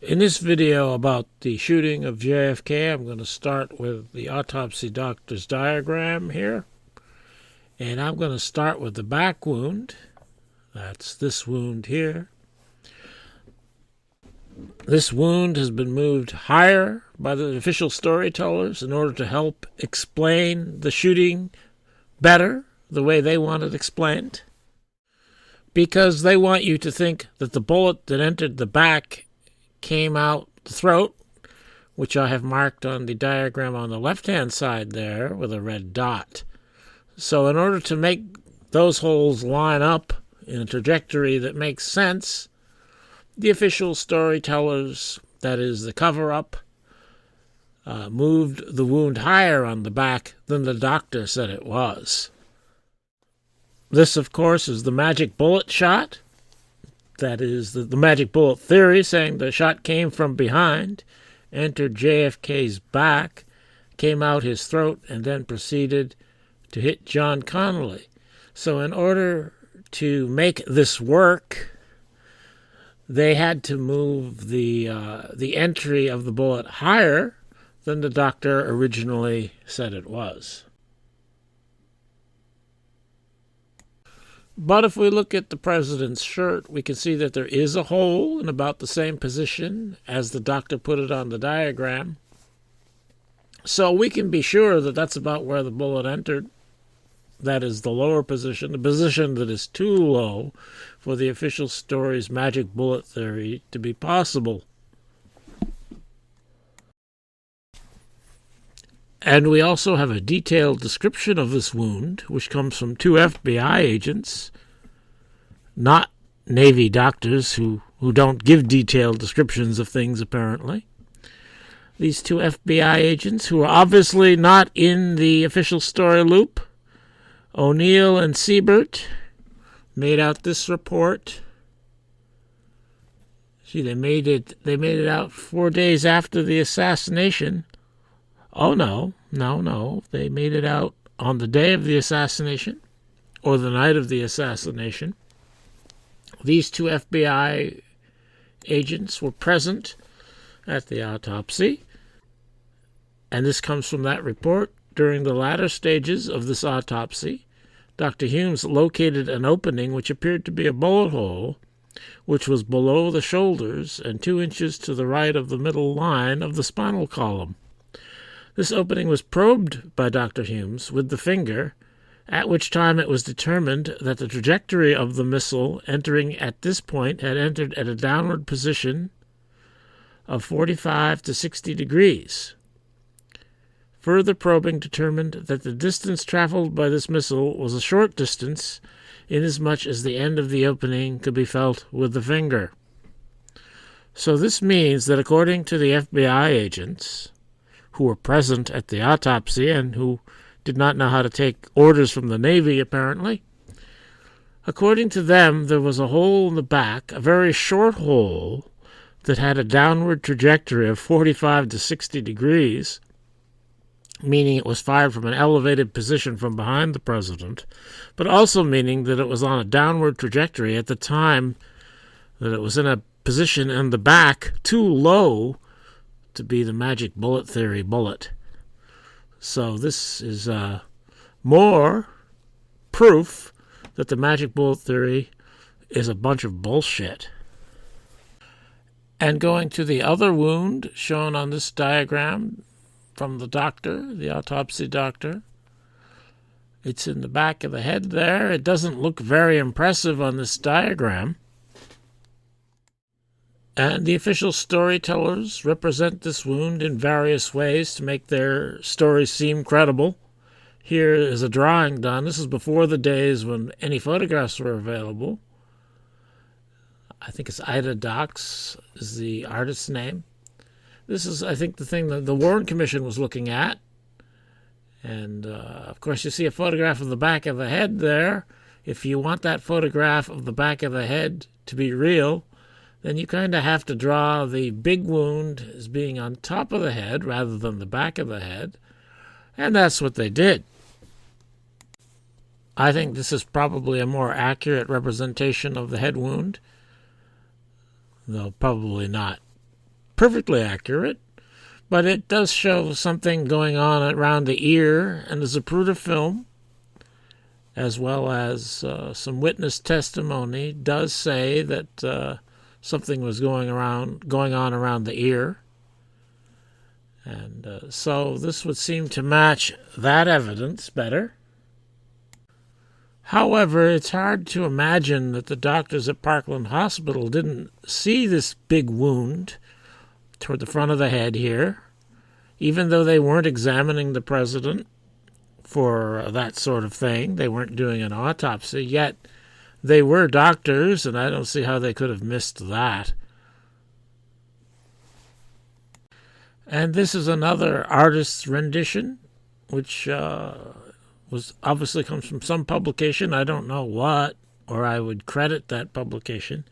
In this video about the shooting of JFK, I'm going to start with the autopsy doctor's diagram here. And I'm going to start with the back wound. That's this wound here. This wound has been moved higher by the official storytellers in order to help explain the shooting better, the way they want it explained. Because they want you to think that the bullet that entered the back came out the throat, which I have marked on the diagram on the left-hand side there with a red dot. So in order to make those holes line up in a trajectory that makes sense, the official storytellers, that is the cover-up, moved the wound higher on the back than the doctor said it was. This, of course, is the magic bullet shot. That is the magic bullet theory, saying the shot came from behind, entered JFK's back, came out his throat, and then proceeded to hit John Connally. So in order to make this work, they had to move the entry of the bullet higher than the doctor originally said it was. But if we look at the president's shirt, we can see that there is a hole in about the same position as the doctor put it on the diagram. So we can be sure that that's about where the bullet entered. That is the lower position, the position that is too low for the official story's magic bullet theory to be possible. And we also have a detailed description of this wound, which comes from two FBI agents, not Navy doctors who don't give detailed descriptions of things, apparently. These two FBI agents, who are obviously not in the official story loop, O'Neill and Siebert, made out this report. See, they made it out 4 days after the assassination. Oh, no. They made it out on the day of the assassination or the night of the assassination. These two FBI agents were present at the autopsy, and this comes from that report. During the latter stages of this autopsy, Dr. Humes located an opening which appeared to be a bullet hole, which was below the shoulders and 2 inches to the right of the middle line of the spinal column. This opening was probed by Dr. Humes with the finger, at which time it was determined that the trajectory of the missile entering at this point had entered at a downward position of 45 to 60 degrees. Further probing determined that the distance traveled by this missile was a short distance, inasmuch as the end of the opening could be felt with the finger. So this means that according to the FBI agents, who were present at the autopsy and who did not know how to take orders from the Navy, apparently, according to them, there was a hole in the back, a very short hole that had a downward trajectory of 45 to 60 degrees, meaning it was fired from an elevated position from behind the president, but also meaning that it was on a downward trajectory at the time that it was in a position in the back too low to be the magic bullet theory bullet. So this is more proof that the magic bullet theory is a bunch of bullshit. And going to the other wound shown on this diagram from the doctor, the autopsy doctor, it's in the back of the head there. It doesn't look very impressive on this diagram. And the official storytellers represent this wound in various ways to make their stories seem credible. Here is a drawing done. This is before the days when any photographs were available. I think it's Ida Dox is the artist's name. This is, I think, the thing that the Warren Commission was looking at. And, of course, you see a photograph of the back of the head there. If you want that photograph of the back of the head to be real, then you kind of have to draw the big wound as being on top of the head rather than the back of the head. And that's what they did. I think this is probably a more accurate representation of the head wound, though probably not perfectly accurate, but it does show something going on around the ear, and the Zapruder film, as well as some witness testimony, does say that something was going on around the ear. And so this would seem to match that evidence better. However, it's hard to imagine that the doctors at Parkland Hospital didn't see this big wound toward the front of the head here, even though they weren't examining the president for that sort of thing. They weren't doing an autopsy, yet they were doctors, and I don't see how they could have missed that. And this is another artist's rendition, which was obviously comes from some publication. I don't know what, or I would credit that publication.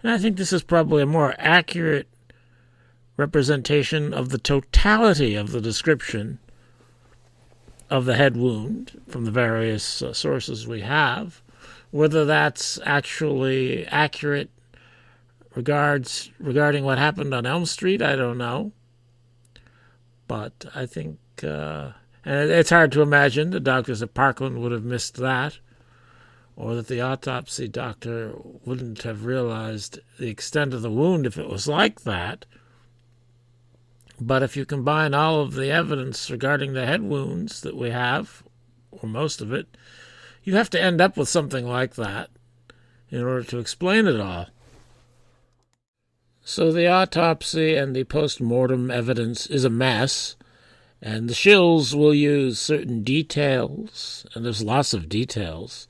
And I think this is probably a more accurate representation of the totality of the description of the head wound from the various sources we have. Whether that's actually accurate regarding what happened on Elm Street, I don't know. But I think, and it's hard to imagine the doctors at Parkland would have missed that, or that the autopsy doctor wouldn't have realized the extent of the wound if it was like that. But if you combine all of the evidence regarding the head wounds that we have, or most of it, you have to end up with something like that in order to explain it all. So the autopsy and the post-mortem evidence is a mess, and the shills will use certain details, and there's lots of details,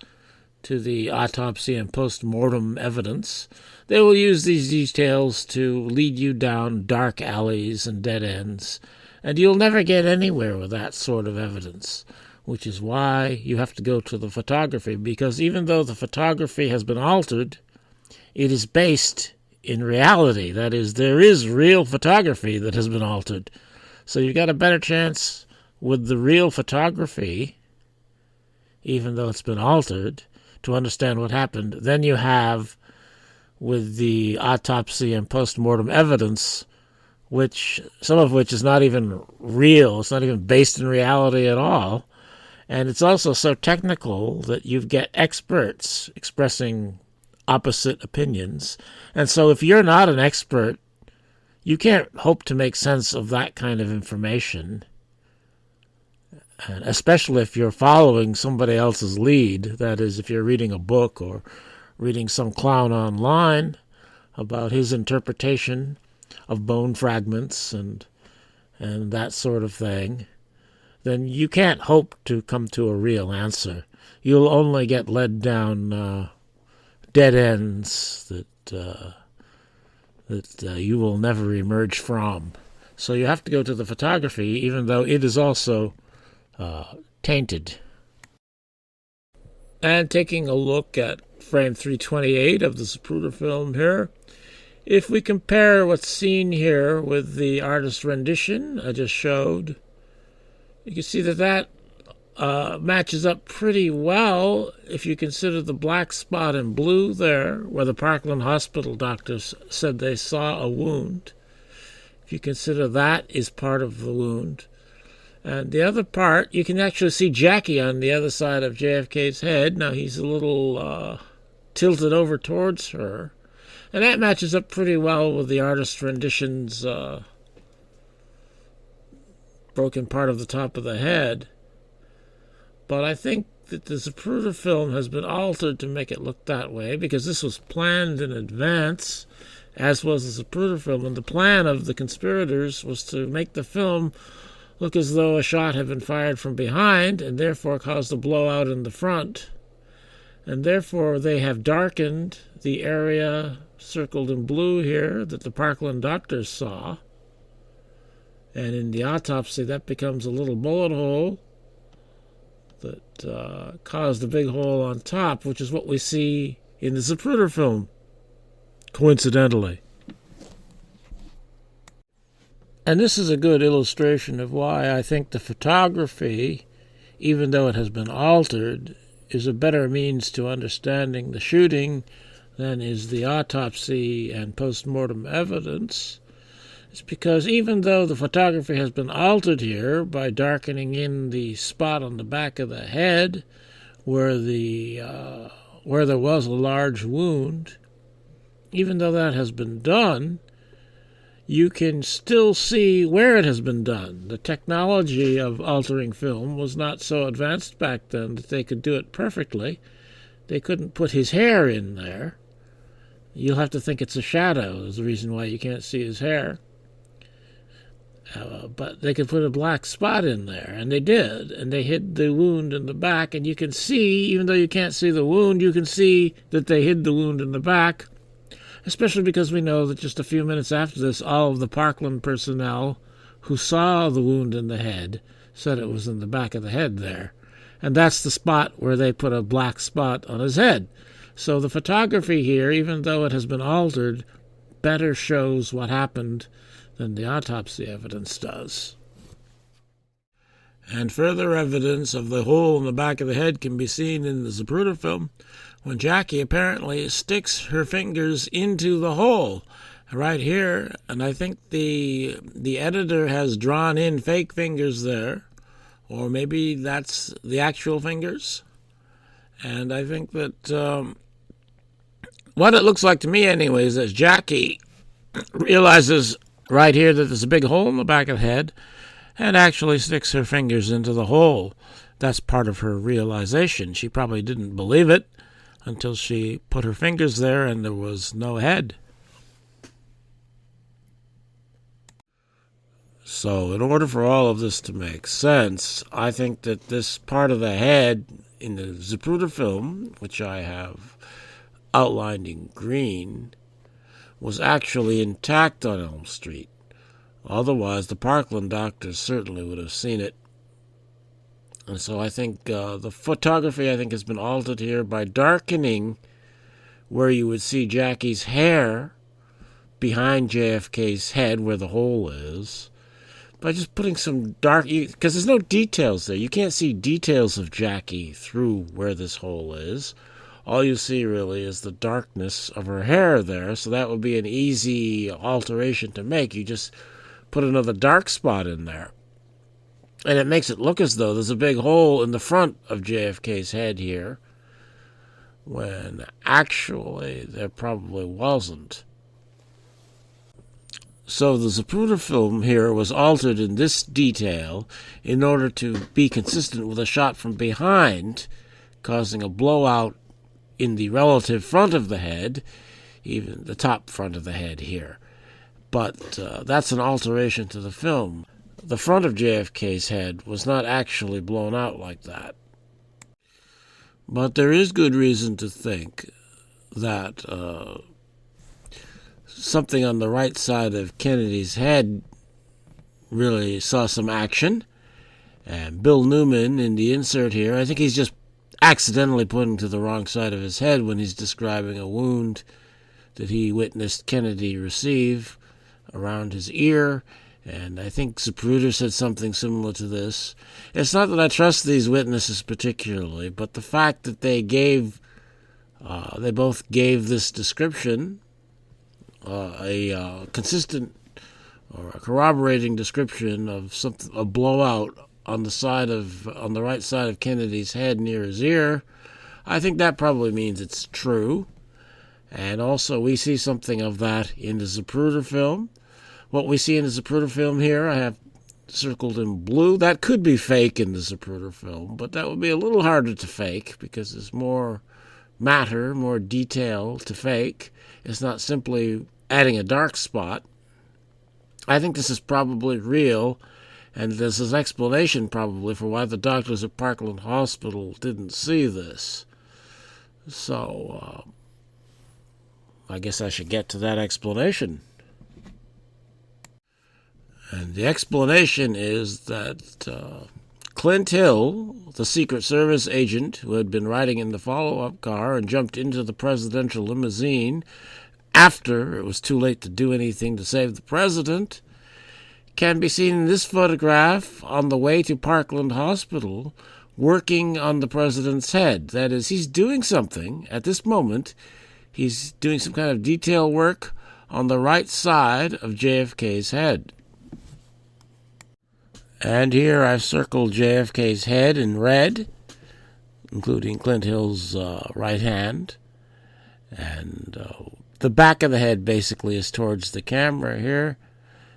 to the autopsy and post-mortem evidence. They will use these details to lead you down dark alleys and dead ends, and you'll never get anywhere with that sort of evidence, which is why you have to go to the photography, because even though the photography has been altered, it is based in reality. That is, there is real photography that has been altered. So you've got a better chance with the real photography, even though it's been altered, to understand what happened than you have with the autopsy and post-mortem evidence, which some of which is not even real. It's not even based in reality at all. And it's also so technical that you get experts expressing opposite opinions. And so if you're not an expert, you can't hope to make sense of that kind of information, and especially if you're following somebody else's lead. That is, if you're reading a book or reading some clown online about his interpretation of bone fragments and that sort of thing, then you can't hope to come to a real answer. You'll only get led down dead ends that you will never emerge from. So you have to go to the photography, even though it is also tainted. And taking a look at frame 328 of the Zapruder film here, if we compare what's seen here with the artist's rendition I just showed, you can see that matches up pretty well if you consider the black spot in blue there, where the Parkland Hospital doctors said they saw a wound. If you consider that is part of the wound. And the other part, you can actually see Jackie on the other side of JFK's head. Now he's a little tilted over towards her. And that matches up pretty well with the artist's rendition's broken part of the top of the head. But I think that the Zapruder film has been altered to make it look that way, because this was planned in advance, as was the Zapruder film. And the plan of the conspirators was to make the film look as though a shot had been fired from behind, and therefore caused a blowout in the front. And therefore they have darkened the area circled in blue here that the Parkland doctors saw. And in the autopsy, that becomes a little bullet hole that caused a big hole on top, which is what we see in the Zapruder film, coincidentally. And this is a good illustration of why I think the photography, even though it has been altered, is a better means to understanding the shooting than is the autopsy and post-mortem evidence. is because even though the photography has been altered here by darkening in the spot on the back of the head where there was a large wound, even though that has been done, you can still see where it has been done. The technology of altering film was not so advanced back then that they could do it perfectly. They couldn't put his hair in there. You'll have to think it's a shadow is the reason why you can't see his hair. But they could put a black spot in there, and they did. And they hid the wound in the back, and you can see, even though you can't see the wound, you can see that they hid the wound in the back, especially because we know that just a few minutes after this, all of the Parkland personnel who saw the wound in the head said it was in the back of the head there. And that's the spot where they put a black spot on his head. So the photography here, even though it has been altered, better shows what happened than the autopsy evidence does. And further evidence of the hole in the back of the head can be seen in the Zapruder film, when Jackie apparently sticks her fingers into the hole right here. And I think the editor has drawn in fake fingers there, or maybe that's the actual fingers. And I think that what it looks like to me anyways is Jackie realizes right here that there's a big hole in the back of the head and actually sticks her fingers into the hole. That's part of her realization. She probably didn't believe it until she put her fingers there and there was no head. So in order for all of this to make sense, I think that this part of the head in the Zapruder film, which I have outlined in green, was actually intact on Elm Street. Otherwise, the Parkland doctors certainly would have seen it. And so I think the photography, has been altered here by darkening where you would see Jackie's hair behind JFK's head where the hole is, by just putting some dark, because there's no details there. You can't see details of Jackie through where this hole is. All you see really is the darkness of her hair there, so that would be an easy alteration to make. You just put another dark spot in there. And it makes it look as though there's a big hole in the front of JFK's head here, when actually there probably wasn't. So the Zapruder film here was altered in this detail in order to be consistent with a shot from behind, causing a blowout in the relative front of the head, even the top front of the head here. But that's an alteration to the film. The front of JFK's head was not actually blown out like that. But there is good reason to think that something on the right side of Kennedy's head really saw some action. And Bill Newman, in the insert here, I think he's just accidentally pointing to the wrong side of his head when he's describing a wound that he witnessed Kennedy receive around his ear. And I think Zapruder said something similar to this. It's not that I trust these witnesses particularly, but the fact that they both gave this description, a consistent or a corroborating description of a blowout on the right side of Kennedy's head near his ear, I think that probably means it's true. And also we see something of that in the Zapruder film. What we see in the Zapruder film here, I have circled in blue. That could be fake in the Zapruder film, but that would be a little harder to fake because there's more matter, more detail to fake. It's not simply adding a dark spot. I think this is probably real, and there's an explanation probably for why the doctors at Parkland Hospital didn't see this. So, I guess I should get to that explanation. And the explanation is that Clint Hill, the Secret Service agent who had been riding in the follow-up car and jumped into the presidential limousine after it was too late to do anything to save the president, can be seen in this photograph on the way to Parkland Hospital working on the president's head. That is, he's doing something at this moment. He's doing some kind of detail work on the right side of JFK's head. And here I've circled JFK's head in red, including Clint Hill's right hand. And the back of the head basically is towards the camera here.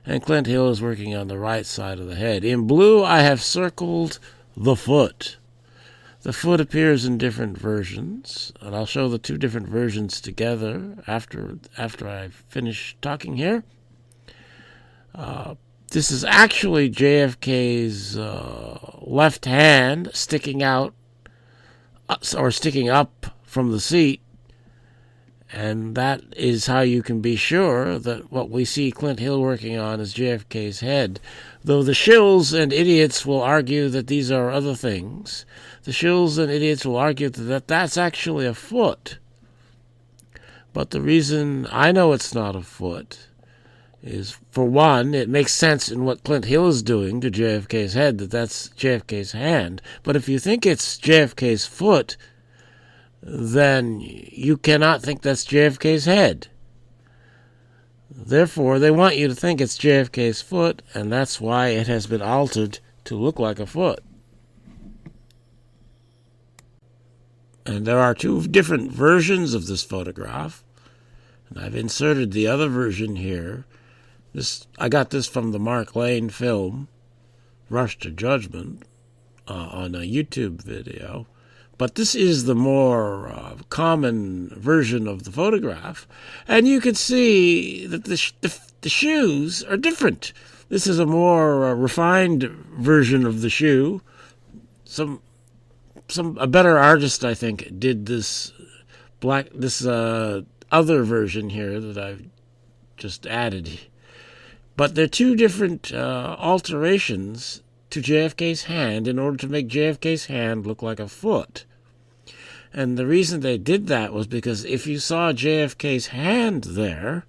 And Clint Hill is working on the right side of the head. In blue, I have circled the foot. The foot appears in different versions, and I'll show the two different versions together after I finish talking here. This is actually JFK's left hand sticking out, or sticking up from the seat, and that is how you can be sure that what we see Clint Hill working on is JFK's head. Though the shills and idiots will argue that these are other things, the shills and idiots will argue that that's actually a foot. But the reason I know it's not a foot is, for one, it makes sense in what Clint Hill is doing to JFK's head, that that's JFK's hand. But if you think it's JFK's foot, then you cannot think that's JFK's head. Therefore, they want you to think it's JFK's foot, and that's why it has been altered to look like a foot. And there are two different versions of this photograph, and I've inserted the other version here. I got this from the Mark Lane film, Rush to Judgment, on a YouTube video. But this is the more common version of the photograph. And you can see that the shoes are different. This is a more refined version of the shoe. A better artist, I think, did this other version here that I've just added. But they're two different alterations to JFK's hand in order to make JFK's hand look like a foot. And the reason they did that was because if you saw JFK's hand there,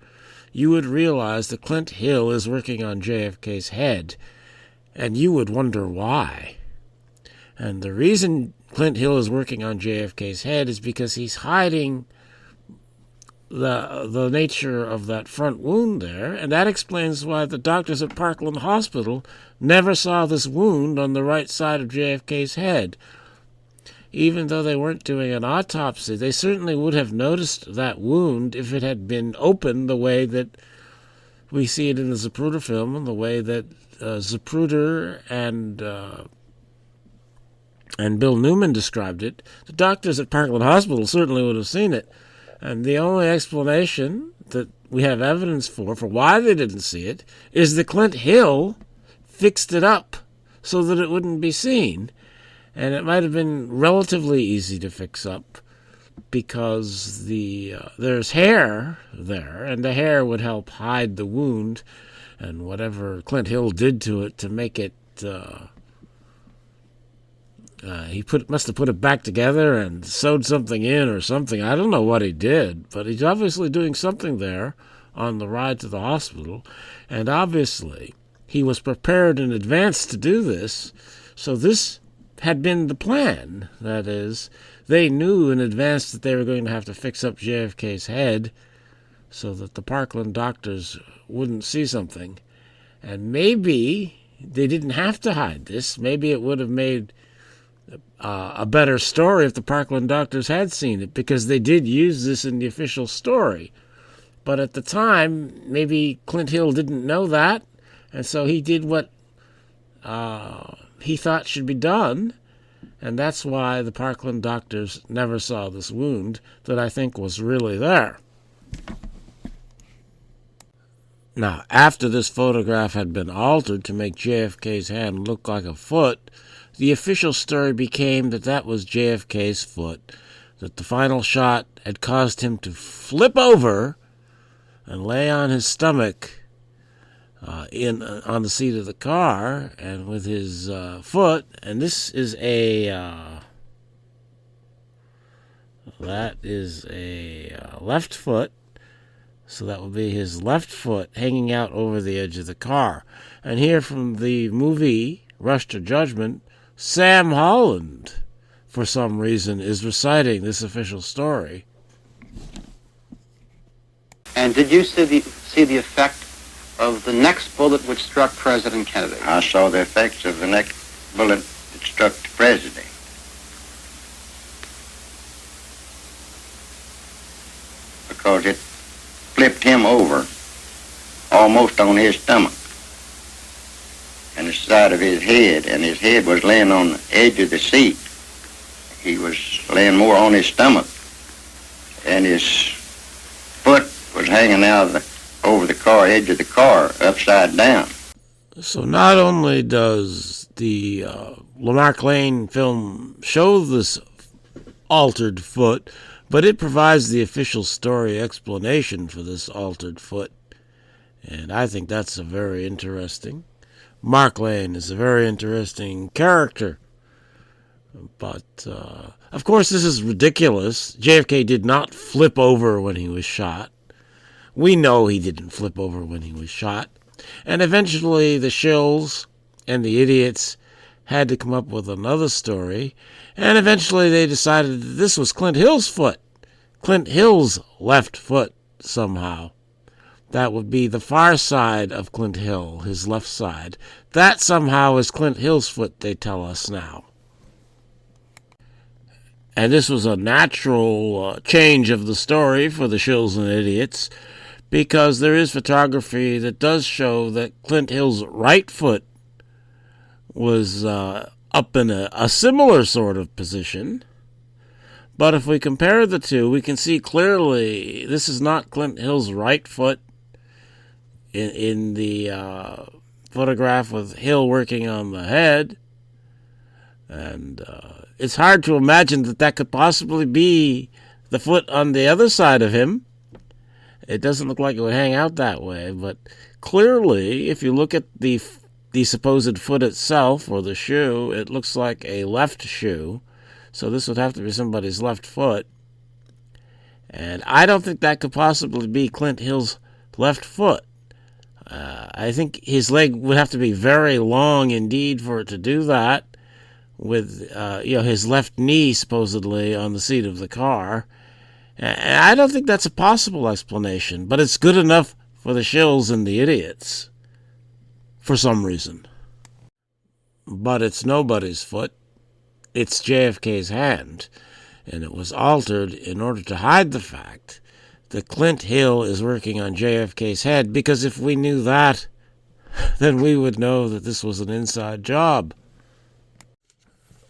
you would realize that Clint Hill is working on JFK's head, and you would wonder why. And the reason Clint Hill is working on JFK's head is because he's hiding the nature of that front wound there, and that explains why the doctors at Parkland Hospital never saw this wound on the right side of JFK's head. Even though they weren't doing an autopsy, they certainly would have noticed that wound if it had been open the way that we see it in the Zapruder film, and the way that Zapruder and Bill Newman described it. The doctors at Parkland Hospital certainly would have seen it. And the only explanation that we have evidence for why they didn't see it is that Clint Hill fixed it up so that it wouldn't be seen. And it might have been relatively easy to fix up because there's hair there, and the hair would help hide the wound, and whatever Clint Hill did to it to make it... he must have put it back together and sewed something in or something. I don't know what he did, but he's obviously doing something there on the ride to the hospital. And obviously, he was prepared in advance to do this. So this had been the plan. That is, they knew in advance that they were going to have to fix up JFK's head so that the Parkland doctors wouldn't see something. And maybe they didn't have to hide this. Maybe it would have made a better story if the Parkland doctors had seen it, because they did use this in the official story. But at the time, maybe Clint Hill didn't know that, and so he did what he thought should be done, and that's why the Parkland doctors never saw this wound that I think was really there. Now, after this photograph had been altered to make JFK's hand look like a foot, the official story became that that was JFK's foot, that the final shot had caused him to flip over and lay on his stomach on the seat of the car, and with his foot, and this is that is a left foot, so that will be his left foot hanging out over the edge of the car. And here from the movie Rush to Judgment, Sam Holland, for some reason, is reciting this official story. And And did you see the effect of the next bullet which struck President Kennedy? I saw the effects of the next bullet that struck the president. Because it flipped him over almost on his stomach and the side of his head, and his head was laying on the edge of the seat. He was laying more on his stomach, and his foot was hanging out over the car edge of the car upside down. So not only does the Lamarck Lane film show this altered foot, but it provides the official story explanation for this altered foot. And I think that's a very interesting. Mark Lane is a very interesting character. But, of course, this is ridiculous. JFK did not flip over when he was shot. We know he didn't flip over when he was shot. And eventually the shills and the idiots had to come up with another story. And eventually they decided that this was Clint Hill's foot. Clint Hill's left foot, somehow. That would be the far side of Clint Hill, his left side. That somehow is Clint Hill's foot, they tell us now. And this was a natural change of the story for the shills and idiots, because there is photography that does show that Clint Hill's right foot was up in a similar sort of position. But if we compare the two, we can see clearly this is not Clint Hill's right foot. In the photograph with Hill working on the head. And it's hard to imagine that that could possibly be the foot on the other side of him. It doesn't look like it would hang out that way, but clearly, if you look at the supposed foot itself, or the shoe, it looks like a left shoe. So this would have to be somebody's left foot. And I don't think that could possibly be Clint Hill's left foot. I think his leg would have to be very long indeed for it to do that, with his left knee supposedly on the seat of the car. And I don't think that's a possible explanation, but it's good enough for the shills and the idiots, for some reason. But it's nobody's foot. It's JFK's hand, and it was altered in order to hide the fact that Clint Hill is working on JFK's head, because if we knew that, then we would know that this was an inside job.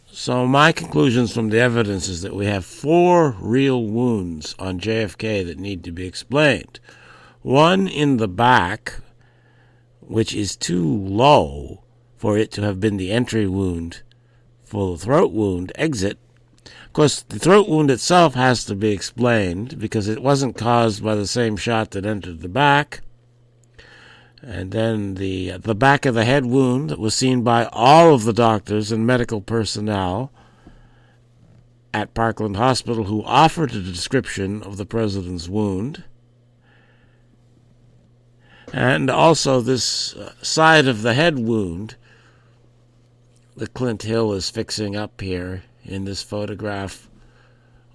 So my conclusions from the evidence is that we have 4 real wounds on JFK that need to be explained. One in the back, which is too low for it to have been the entry wound for the throat wound exit. Of course, the throat wound itself has to be explained because it wasn't caused by the same shot that entered the back. And then the back of the head wound that was seen by all of the doctors and medical personnel at Parkland Hospital who offered a description of the president's wound. And also this side of the head wound that Clint Hill is fixing up here in this photograph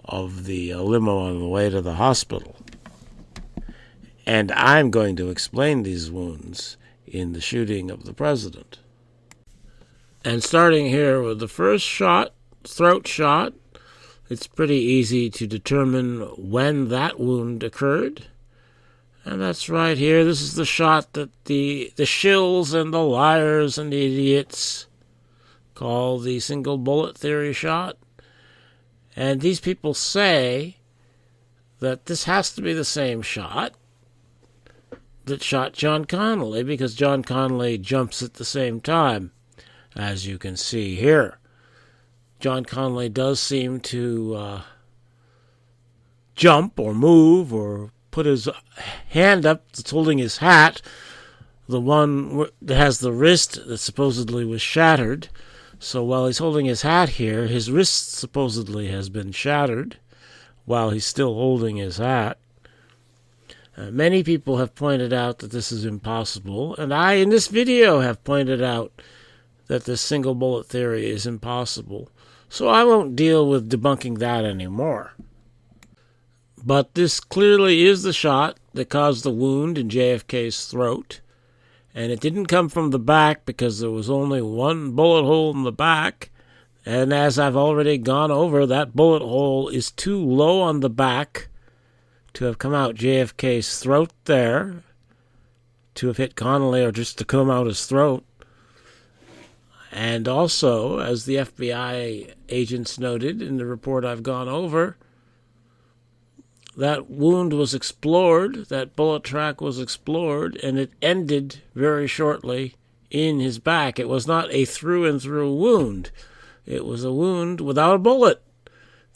of the limo on the way to the hospital. And I'm going to explain these wounds in the shooting of the president. And starting here with the first shot, throat shot, it's pretty easy to determine when that wound occurred. And that's right here. This is the shot that the shills and the liars and the idiots call the single bullet theory shot. And these people say that this has to be the same shot that shot John Connally, because John Connally jumps at the same time, as you can see here. John Connally does seem to jump or move or put his hand up that's holding his hat, the one that has the wrist that supposedly was shattered. So while he's holding his hat here, his wrist supposedly has been shattered while he's still holding his hat. Many people have pointed out that this is impossible, and I, in this video, have pointed out that this single bullet theory is impossible. So I won't deal with debunking that anymore. But this clearly is the shot that caused the wound in JFK's throat. And it didn't come from the back because there was only one bullet hole in the back. And as I've already gone over, that bullet hole is too low on the back to have come out JFK's throat there, to have hit Connolly or just to come out his throat. And also, as the FBI agents noted in the report I've gone over, that wound was explored, that bullet track was explored, and it ended very shortly in his back. It was not a through-and-through wound. It was a wound without a bullet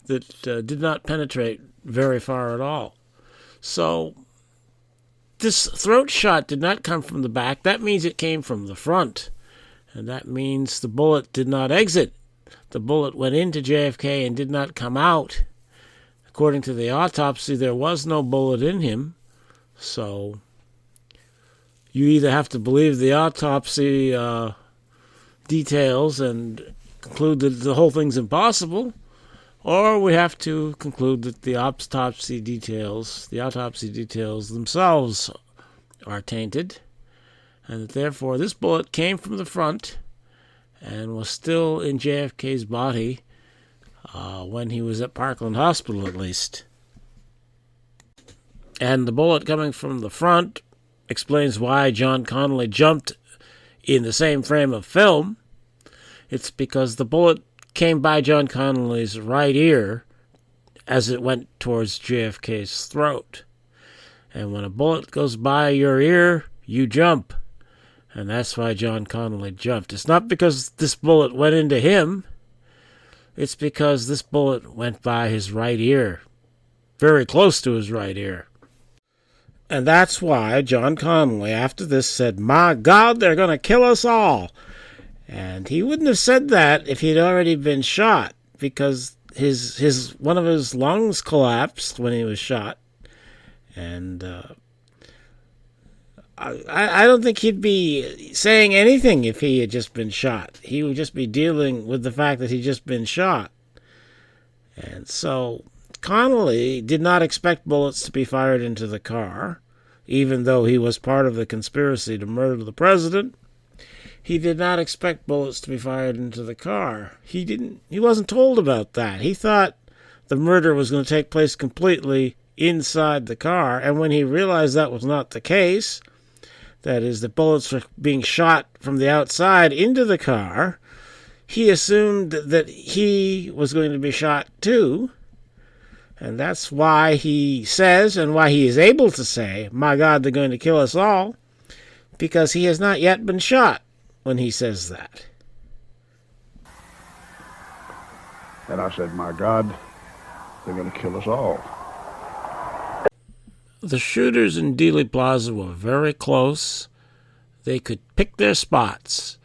that did not penetrate very far at all. So this throat shot did not come from the back. That means it came from the front. And that means the bullet did not exit. The bullet went into JFK and did not come out. According to the autopsy, there was no bullet in him. So you either have to believe the autopsy details and conclude that the whole thing's impossible, or we have to conclude that the autopsy details themselves are tainted, and that therefore this bullet came from the front and was still in JFK's body when he was at Parkland Hospital, at least. And the bullet coming from the front explains why John Connolly jumped in the same frame of film. It's because the bullet came by John Connolly's right ear as it went towards JFK's throat. And when a bullet goes by your ear, you jump. And that's why John Connolly jumped. It's not because this bullet went into him. It's because this bullet went by his right ear. Very close to his right ear. And that's why John Connolly, after this, said, "My God, they're going to kill us all." And he wouldn't have said that if he'd already been shot, because one of his lungs collapsed when he was shot. And I don't think he'd be saying anything if he had just been shot. He would just be dealing with the fact that he'd just been shot. And so Connolly did not expect bullets to be fired into the car, even though he was part of the conspiracy to murder the president. He did not expect bullets to be fired into the car. He wasn't told about that. He thought the murder was going to take place completely inside the car, and when he realized that was not the case, that is, the bullets were being shot from the outside into the car, he assumed that he was going to be shot too. And that's why he says, and why he is able to say, "My God, they're going to kill us all," because he has not yet been shot when he says that. And I said, "My God, they're going to kill us all." The shooters in Dealey Plaza were very close. They could pick their spots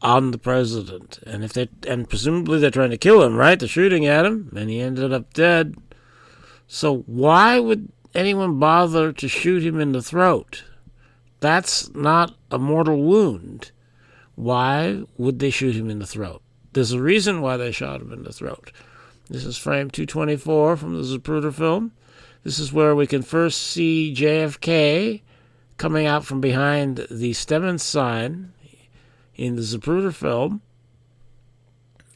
on the president. And presumably they're trying to kill him, right? They're shooting at him, and he ended up dead. So why would anyone bother to shoot him in the throat? That's not a mortal wound. Why would they shoot him in the throat? There's a reason why they shot him in the throat. This is frame 224 from the Zapruder film. This is where we can first see JFK coming out from behind the Stemmons sign in the Zapruder film.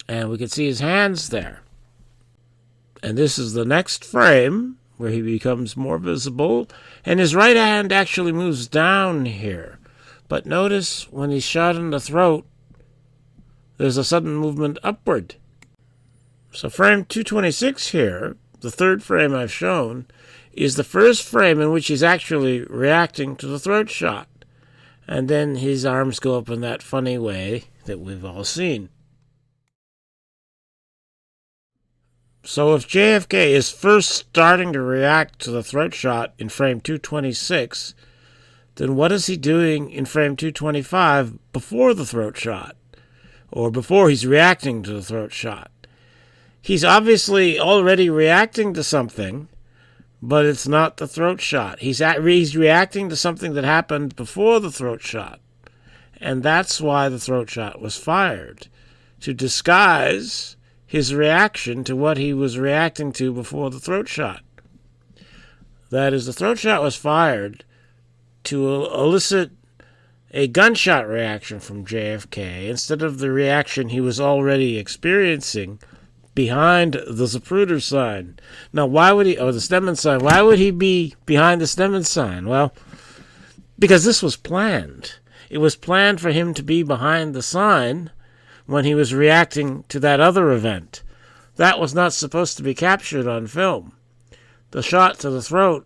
And we can see his hands there. And this is the next frame where he becomes more visible. And his right hand actually moves down here. But notice when he's shot in the throat, there's a sudden movement upward. So frame 226 here, the third frame I've shown, is the first frame in which he's actually reacting to the throat shot. And then his arms go up in that funny way that we've all seen. So if JFK is first starting to react to the throat shot in frame 226, then what is he doing in frame 225 before the throat shot? Or before he's reacting to the throat shot? He's obviously already reacting to something, but it's not the throat shot. He's reacting to something that happened before the throat shot. And that's why the throat shot was fired, to disguise his reaction to what he was reacting to before the throat shot. That is, the throat shot was fired to elicit a gunshot reaction from JFK instead of the reaction he was already experiencing behind the Zapruder sign. Now, why would he, the Stemen sign, why would he be behind the Stemen sign? Well, because this was planned. It was planned for him to be behind the sign when he was reacting to that other event. That was not supposed to be captured on film. The shot to the throat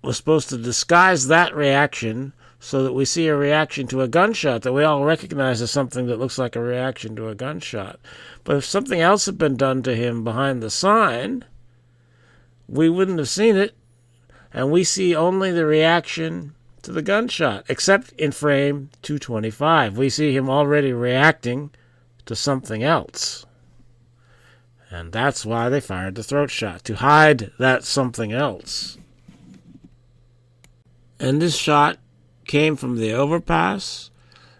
was supposed to disguise that reaction so that we see a reaction to a gunshot that we all recognize as something that looks like a reaction to a gunshot. But if something else had been done to him behind the sign, we wouldn't have seen it, and we see only the reaction to the gunshot, except in frame 225. We see him already reacting to something else. And that's why they fired the throat shot, to hide that something else. And this shot came from the overpass.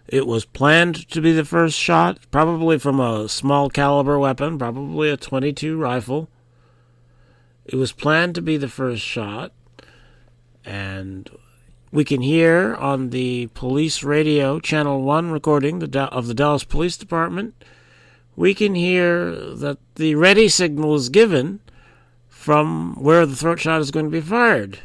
It was planned to be the first shot, probably from a small caliber weapon, probably a .22 rifle. It was planned to be the first shot, and we can hear on the police radio, Channel 1 recording of the Dallas Police Department, we can hear that the ready signal is given from where the throat shot is going to be fired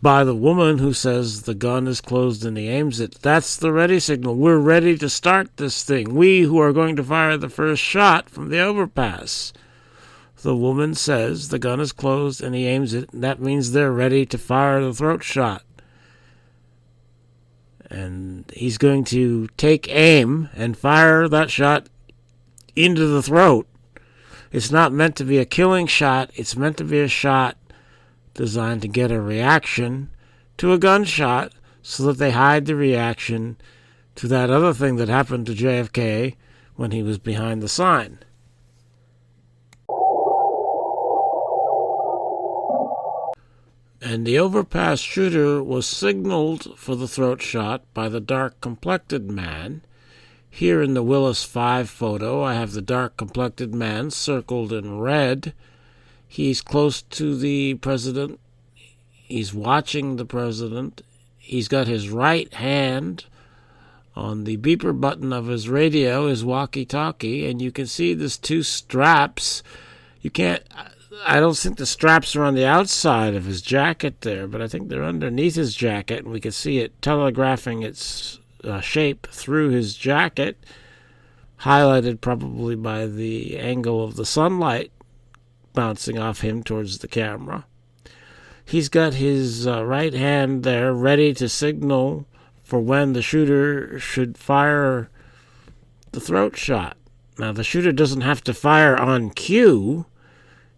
by the woman who says the gun is closed and he aims it. That's the ready signal. We're ready to start this thing. We who are going to fire the first shot from the overpass. The woman says the gun is closed and he aims it. And that means they're ready to fire the throat shot. And he's going to take aim and fire that shot into the throat. It's not meant to be a killing shot. It's meant to be a shot designed to get a reaction to a gunshot so that they hide the reaction to that other thing that happened to JFK when he was behind the sign. And the overpass shooter was signaled for the throat shot by the dark-complected man. Here in the Willis 5 photo, I have the dark-complected man circled in red. He's close to the president. He's watching the president. He's got his right hand on the beeper button of his radio, his walkie-talkie, and you can see there's two straps. I don't think the straps are on the outside of his jacket there, but I think they're underneath his jacket, and we can see it telegraphing its shape through his jacket, highlighted probably by the angle of the sunlight bouncing off him towards the camera. He's got his right hand there ready to signal for when the shooter should fire the throat shot. Now, the shooter doesn't have to fire on cue.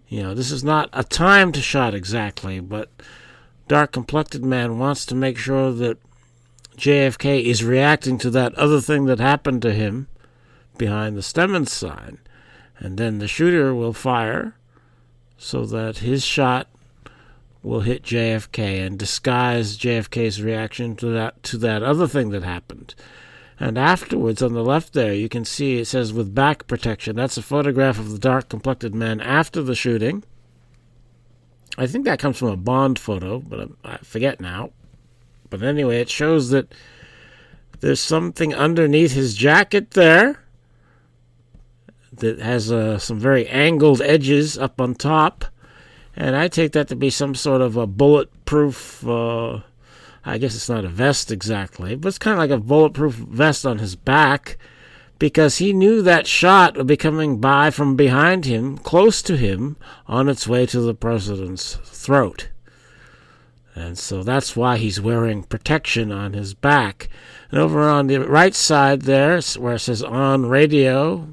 This is not a timed shot exactly, but dark-complected man wants to make sure that JFK is reacting to that other thing that happened to him behind the Stemen sign. And then the shooter will fire so that his shot will hit JFK and disguise JFK's reaction to that other thing that happened. And afterwards, on the left there, you can see it says with back protection. That's a photograph of the dark-complected man after the shooting. I think that comes from a Bond photo, but I forget now. But anyway, it shows that there's something underneath his jacket there that has some very angled edges up on top. And I take that to be some sort of a bulletproof, I guess it's not a vest exactly, but it's kind of like a bulletproof vest on his back, because he knew that shot would be coming by from behind him, close to him, on its way to the president's throat. And so that's why he's wearing protection on his back. And over on the right side there, where it says on radio,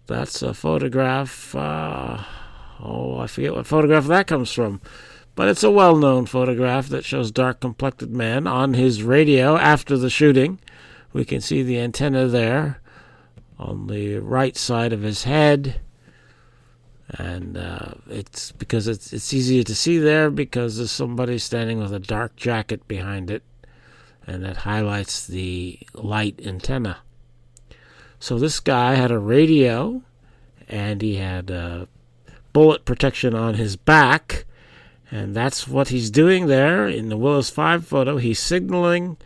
that's a photograph. I forget what photograph that comes from. But it's a well-known photograph that shows dark-complected man on his radio after the shooting. We can see the antenna there on the right side of his head. And it's because it's easier to see there because there's somebody standing with a dark jacket behind it, and that highlights the light antenna. So this guy had a radio, and he had bullet protection on his back, And that's what he's doing there in the Willis 5 photo. He's signaling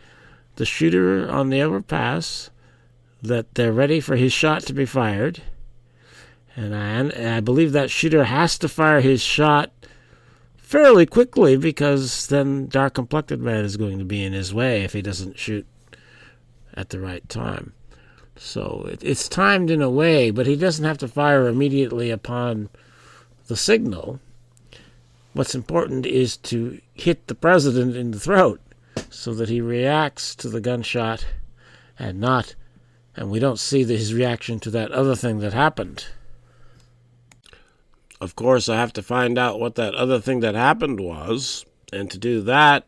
the shooter on the overpass that they're ready for his shot to be fired. And I believe that shooter has to fire his shot fairly quickly, because then dark-complected man is going to be in his way if he doesn't shoot at the right time. So it's timed in a way, but he doesn't have to fire immediately upon the signal. What's important is to hit the president in the throat so that he reacts to the gunshot and we don't see his reaction to that other thing that happened. Of course, I have to find out what that other thing that happened was, and to do that,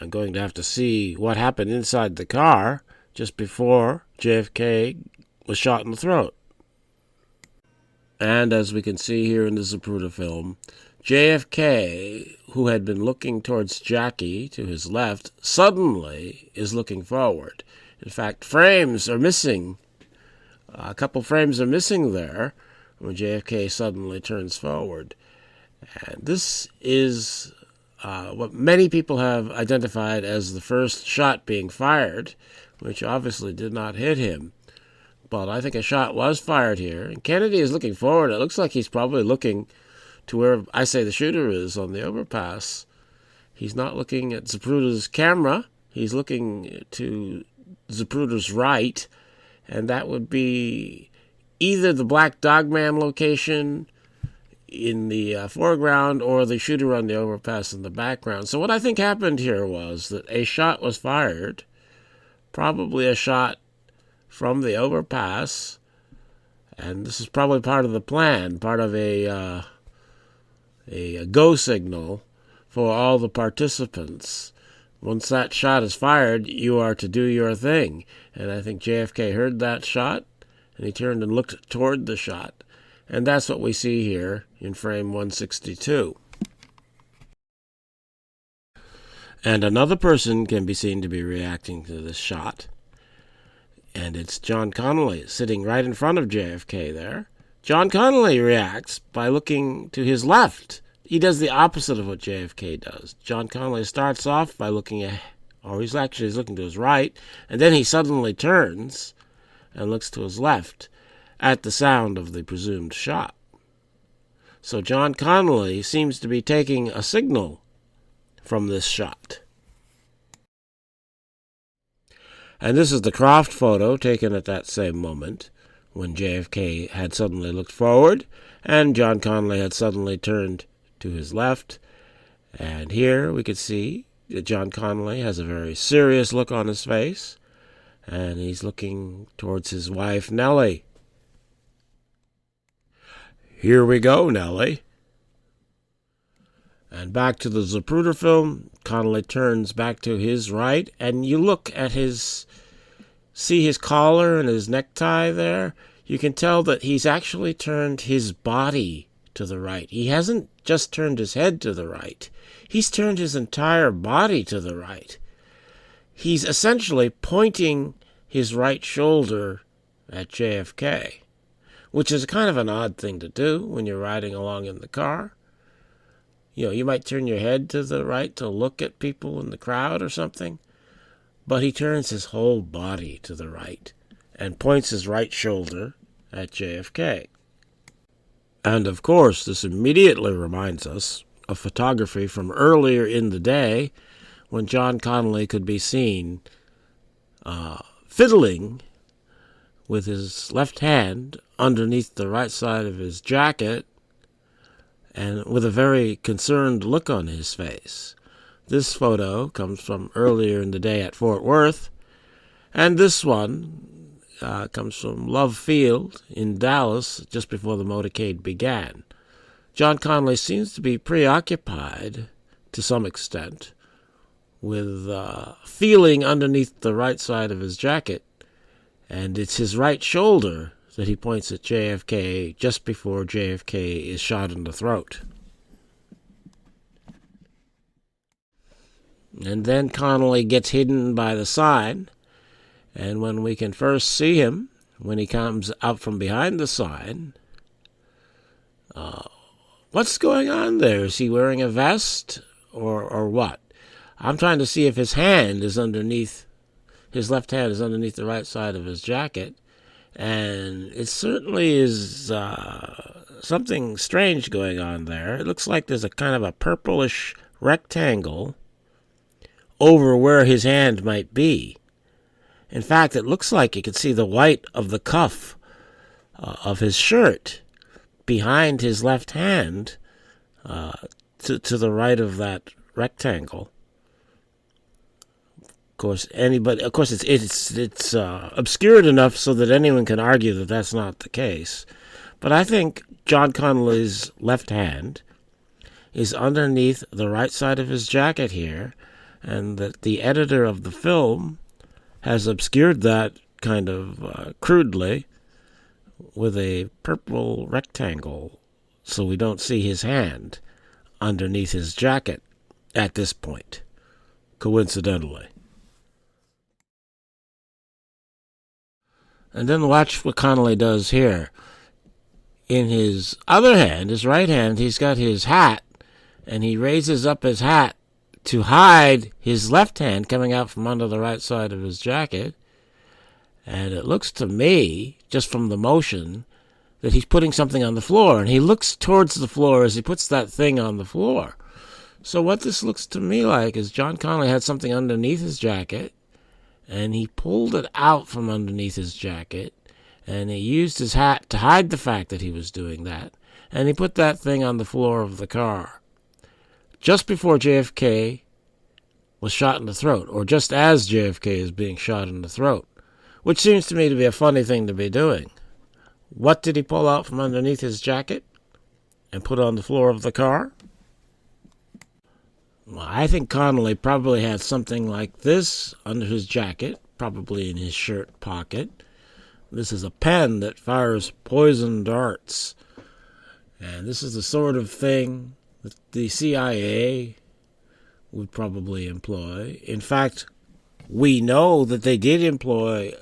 I'm going to have to see what happened inside the car just before JFK was shot in the throat. And as we can see here in the Zapruder film, JFK, who had been looking towards Jackie to his left, suddenly is looking forward. In fact, frames are missing. A couple frames are missing there when JFK suddenly turns forward. And this is what many people have identified as the first shot being fired, which obviously did not hit him. But I think a shot was fired here. And Kennedy is looking forward. It looks like he's probably looking to where I say the shooter is on the overpass. He's not looking at Zapruder's camera. He's looking to Zapruder's right. And that would be either the Black Dog Man location in the foreground or the shooter on the overpass in the background. So what I think happened here was that a shot was fired, probably a shot from the overpass, and this is probably part of the plan, part of a go signal for all the participants. Once that shot is fired, you are to do your thing. And I think JFK heard that shot, and he turned and looked toward the shot. And that's what we see here in frame 162. And another person can be seen to be reacting to this shot. And it's John Connally sitting right in front of JFK there. John Connally reacts by looking to his left. He does the opposite of what JFK does. John Connally starts off by looking he's looking to his right, and then he suddenly turns and looks to his left at the sound of the presumed shot. So John Connally seems to be taking a signal from this shot. And this is the Croft photo taken at that same moment when JFK had suddenly looked forward and John Connally had suddenly turned to his left. And here we could see that John Connally has a very serious look on his face, and he's looking towards his wife, Nellie. Here we go, Nellie. And back to the Zapruder film, Connally turns back to his right, and you look at see his collar and his necktie there. You can tell that he's actually turned his body to the right. He hasn't just turned his head to the right. He's turned his entire body to the right. He's essentially pointing his right shoulder at JFK, which is kind of an odd thing to do when you're riding along in the car. You might turn your head to the right to look at people in the crowd or something, but he turns his whole body to the right and points his right shoulder at JFK. And of course, this immediately reminds us of photography from earlier in the day when John Connally could be seen fiddling with his left hand underneath the right side of his jacket and with a very concerned look on his face. This photo comes from earlier in the day at Fort Worth, and this one comes from Love Field in Dallas just before the motorcade began. John Connally seems to be preoccupied, to some extent, with feeling underneath the right side of his jacket, and it's his right shoulder that he points at JFK just before JFK is shot in the throat. And then Connally gets hidden by the sign, and when we can first see him, when he comes out from behind the sign, What's going on there? Is he wearing a vest or what? I'm trying to see if his hand is underneath, his left hand is underneath the right side of his jacket. And it certainly is something strange going on there. It looks like there's a kind of a purplish rectangle over where his hand might be. In fact, it looks like you can see the white of the cuff of his shirt behind his left hand to the right of that rectangle. Of course, it's obscured enough so that anyone can argue that that's not the case. But I think John Connolly's left hand is underneath the right side of his jacket here, and that the editor of the film has obscured that kind of crudely with a purple rectangle so we don't see his hand underneath his jacket at this point, coincidentally. And then watch what Connolly does here. In his other hand, his right hand, he's got his hat, and he raises up his hat to hide his left hand coming out from under the right side of his jacket. And it looks to me, just from the motion, that he's putting something on the floor. And he looks towards the floor as he puts that thing on the floor. So what this looks to me like is John Connolly had something underneath his jacket, and he pulled it out from underneath his jacket, and he used his hat to hide the fact that he was doing that, and he put that thing on the floor of the car. Just before JFK was shot in the throat, or just as JFK is being shot in the throat, which seems to me to be a funny thing to be doing. What did he pull out from underneath his jacket and put on the floor of the car? Well, I think Connolly probably had something like this under his jacket, probably in his shirt pocket. This is a pen that fires poison darts. And this is the sort of thing that the CIA would probably employ. In fact, we know that they did employ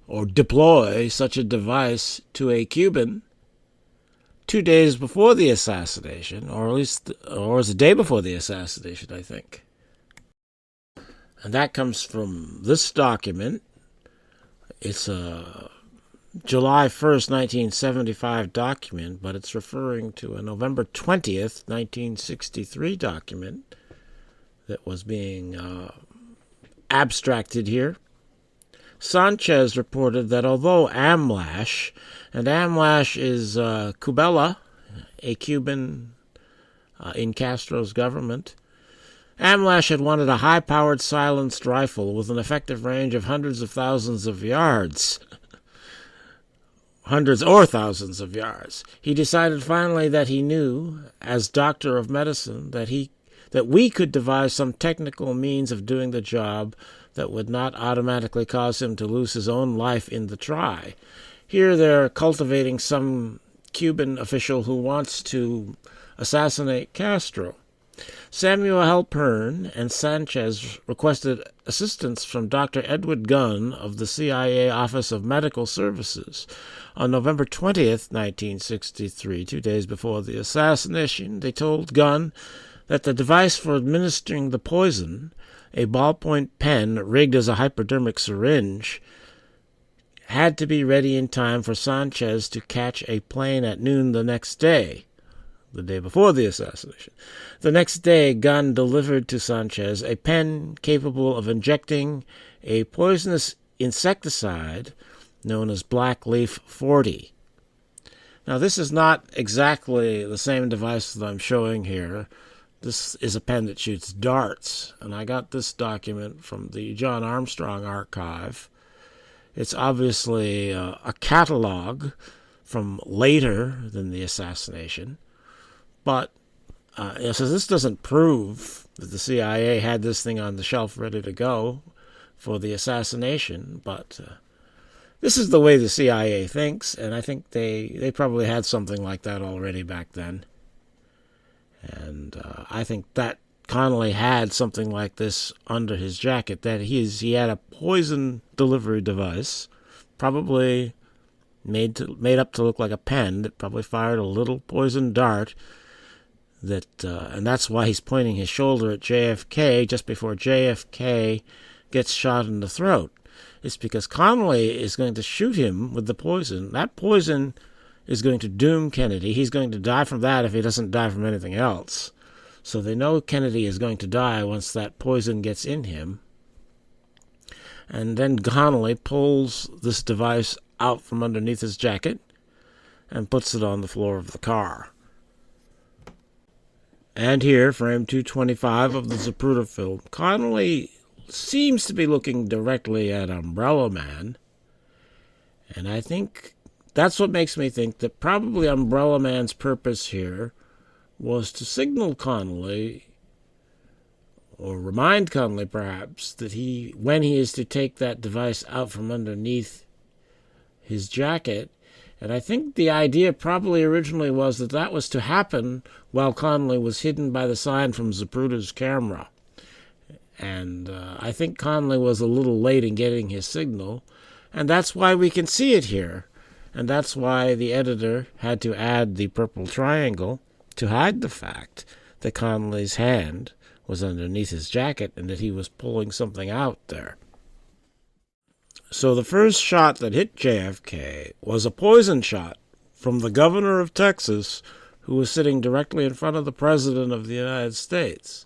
or deploy such a device to a Cuban 2 days before the assassination, or at least, or was a day before the assassination, I think. And that comes from this document. It's a July 1st, 1975 document, but it's referring to a November 20th, 1963 document that was being abstracted here. Sanchez reported that although Amlash, and Amlash is Cubella, a Cuban in Castro's government, Amlash had wanted a high-powered silenced rifle with an effective range of hundreds of thousands of yards. Hundreds or thousands of yards. He decided finally that he knew, as doctor of medicine, that we could devise some technical means of doing the job that would not automatically cause him to lose his own life in the try. Here they're cultivating some Cuban official who wants to assassinate Castro. Samuel Halpern and Sanchez requested assistance from Dr. Edward Gunn of the CIA Office of Medical Services. On November 20th, 1963, 2 days before the assassination, they told Gunn that the device for administering the poison, a ballpoint pen rigged as a hypodermic syringe, had to be ready in time for Sanchez to catch a plane at noon the next day, the day before the assassination. The next day, Gunn delivered to Sanchez a pen capable of injecting a poisonous insecticide known as Black Leaf 40. Now, this is not exactly the same device that I'm showing here. This is a pen that shoots darts, and I got this document from the John Armstrong archive. It's obviously a catalog from later than the assassination, but so this doesn't prove that the CIA had this thing on the shelf ready to go for the assassination, but this is the way the CIA thinks, and I think they probably had something like that already back then. And I think that Connolly had something like this under his jacket, that he had a poison delivery device, probably made up to look like a pen that probably fired a little poison dart. And that's why he's pointing his shoulder at JFK just before JFK gets shot in the throat. It's because Connally is going to shoot him with the poison. That poison is going to doom Kennedy. He's going to die from that if he doesn't die from anything else. So they know Kennedy is going to die once that poison gets in him. And then Connally pulls this device out from underneath his jacket and puts it on the floor of the car. And here, frame 225 of the Zapruder film, Connally seems to be looking directly at Umbrella Man. And I think that's what makes me think that probably Umbrella Man's purpose here was to signal Connally, or remind Connally perhaps, that when he is to take that device out from underneath his jacket. And I think the idea probably originally was that that was to happen while Connally was hidden by the sign from Zapruder's camera. And I think Connally was a little late in getting his signal, and that's why we can see it here. And that's why the editor had to add the purple triangle to hide the fact that Connally's hand was underneath his jacket and that he was pulling something out there. So the first shot that hit JFK was a poison shot from the governor of Texas, who was sitting directly in front of the President of the United States.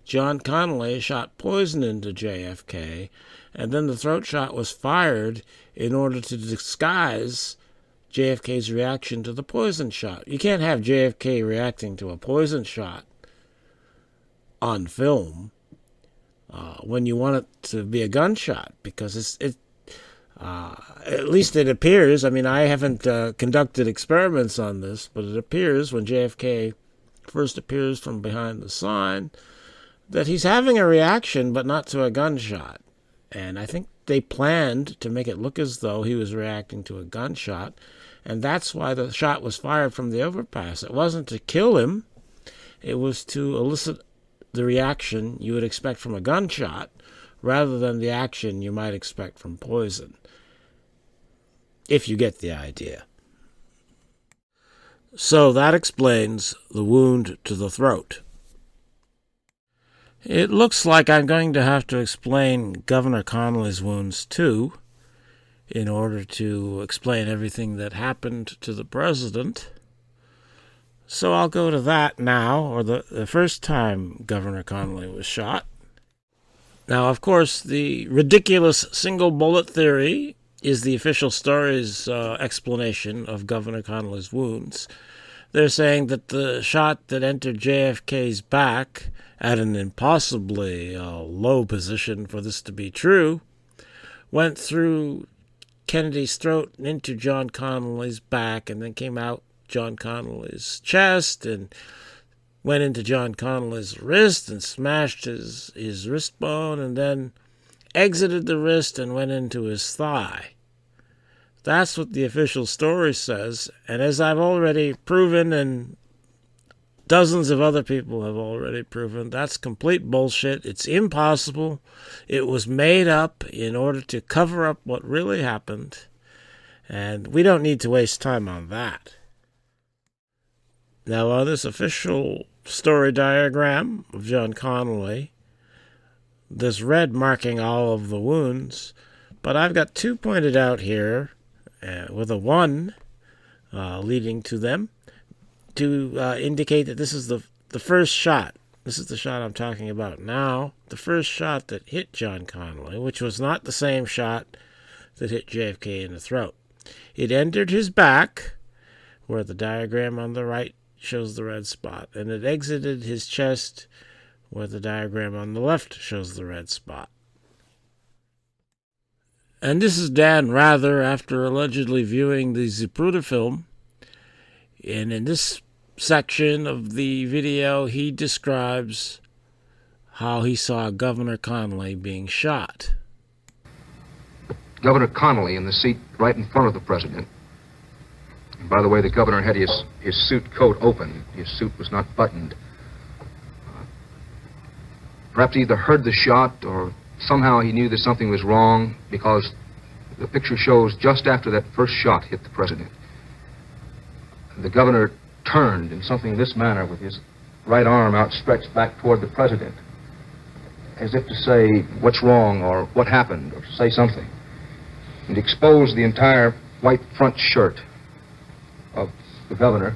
John Connally shot poison into JFK, and then the throat shot was fired in order to disguise JFK's reaction to the poison shot. You can't have JFK reacting to a poison shot on film when you want it to be a gunshot, because at least it appears, I mean, I haven't conducted experiments on this, but it appears when JFK first appears from behind the sign that he's having a reaction, but not to a gunshot. And I think they planned to make it look as though he was reacting to a gunshot, and that's why the shot was fired from the overpass. It wasn't to kill him, it was to elicit the reaction you would expect from a gunshot, rather than the action you might expect from poison. If you get the idea. So that explains the wound to the throat. It looks like I'm going to have to explain Governor Connally's wounds too, in order to explain everything that happened to the president. So I'll go to that now, or the first time Governor Connally was shot. Now, of course, the ridiculous single bullet theory is the official story's explanation of Governor Connally's wounds. They're saying that the shot that entered JFK's back at an impossibly low position for this to be true went through Kennedy's throat and into John Connally's back, and then came out John Connally's chest and went into John Connally's wrist and smashed his wrist bone, and then exited the wrist and went into his thigh. That's what the official story says, and as I've already proven, and dozens of other people have already proven, that's complete bullshit. It's impossible. It was made up in order to cover up what really happened, and we don't need to waste time on that. Now, on this official story diagram of John Connally, there's red marking all of the wounds, but I've got two pointed out here with a 1 leading to them to indicate that this is the first shot. This is the shot I'm talking about now, the first shot that hit John Connally, which was not the same shot that hit JFK in the throat. It entered his back, where the diagram on the right shows the red spot, and it exited his chest, where the diagram on the left shows the red spot. And this is Dan Rather after allegedly viewing the Zapruder film, and in this section of the video he describes how he saw Governor Connally being shot. Governor Connally in the seat right in front of the president. And by the way, the governor had his suit coat open. His suit was not buttoned. Perhaps he either heard the shot or somehow he knew that something was wrong, because The picture shows just after that first shot hit the president. The governor turned in something this manner with his right arm outstretched back toward the president, as if to say what's wrong or what happened, or to say something, and exposed the entire white front shirt of the governor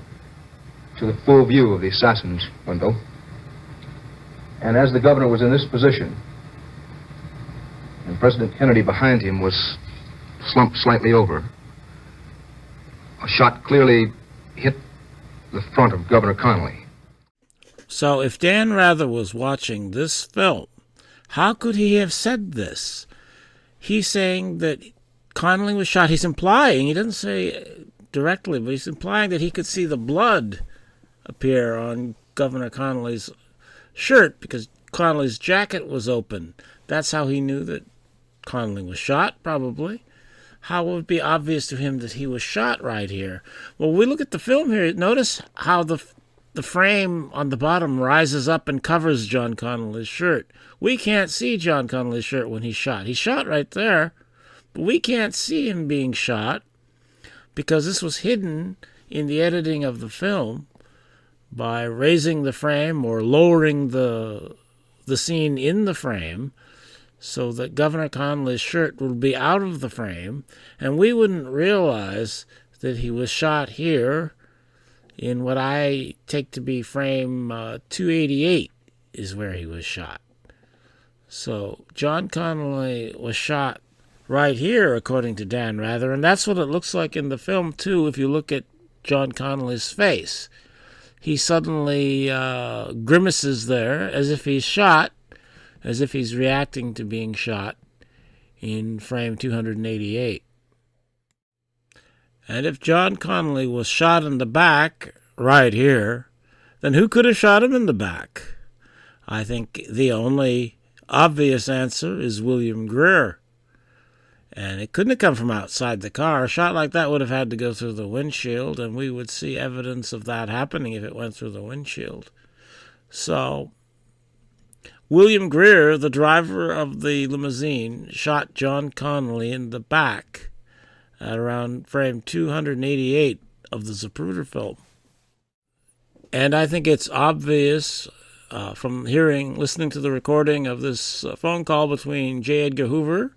to the full view of the assassin's window. And as the governor was in this position, and President Kennedy behind him was slumped slightly over, a shot clearly hit the front of Governor Connally. So if Dan Rather was watching this film, how could he have said this? He's saying that Connally was shot. He's implying, he doesn't say directly, but he's implying that he could see the blood appear on Governor Connally's shirt because Connally's jacket was open. That's how he knew that Connally was shot, probably. How would it be obvious to him that he was shot right here? Well, we look at the film here. Notice how the frame on the bottom rises up and covers John Connally's shirt. We can't see John Connally's shirt when he's shot. He's shot right there, but we can't see him being shot because this was hidden in the editing of the film by raising the frame or lowering the scene in the frame so that Governor Connally's shirt would be out of the frame, and we wouldn't realize that he was shot here in what I take to be frame 288 is where he was shot. So John Connally was shot right here, according to Dan Rather, and that's what it looks like in the film, too, if you look at John Connally's face. He suddenly grimaces there as if he's shot, as if he's reacting to being shot in frame 288. And if John Connally was shot in the back, right here, then who could have shot him in the back? I think the only obvious answer is William Greer. And it couldn't have come from outside the car. A shot like that would have had to go through the windshield, and we would see evidence of that happening if it went through the windshield. So William Greer, the driver of the limousine, shot John Connally in the back at around frame 288 of the Zapruder film. And I think it's obvious from listening to the recording of this phone call between J. Edgar Hoover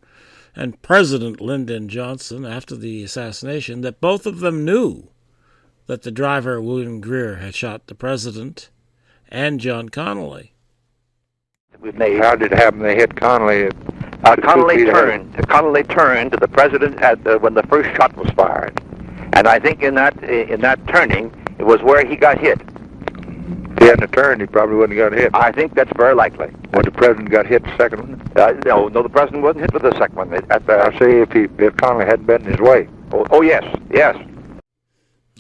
and President Lyndon Johnson after the assassination that both of them knew that the driver, William Greer, had shot the president and John Connally. How did it happen? They hit Connally. Connally turned to the president when the first shot was fired, and I think in that turning, it was where he got hit. If he hadn't turned, he probably wouldn't have got hit. I think that's very likely. When the president got hit the second one? No, the president wasn't hit with the second one. I say if Connally hadn't been in his way. Oh yes.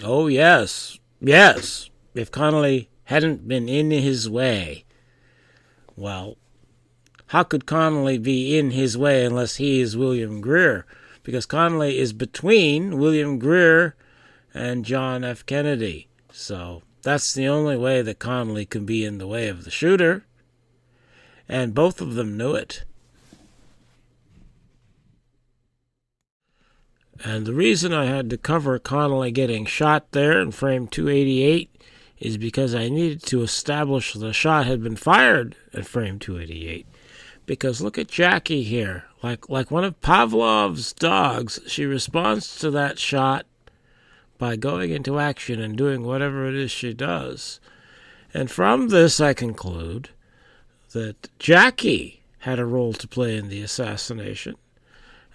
Oh yes. If Connally hadn't been in his way. Well, how could Connally be in his way unless he is William Greer? Because Connally is between William Greer and John F. Kennedy. So that's the only way that Connally can be in the way of the shooter. And both of them knew it. And the reason I had to cover Connally getting shot there in frame 288 is because I needed to establish the shot had been fired at frame 288. Because look at Jackie here. Like one of Pavlov's dogs, she responds to that shot by going into action and doing whatever it is she does. And from this I conclude that Jackie had a role to play in the assassination,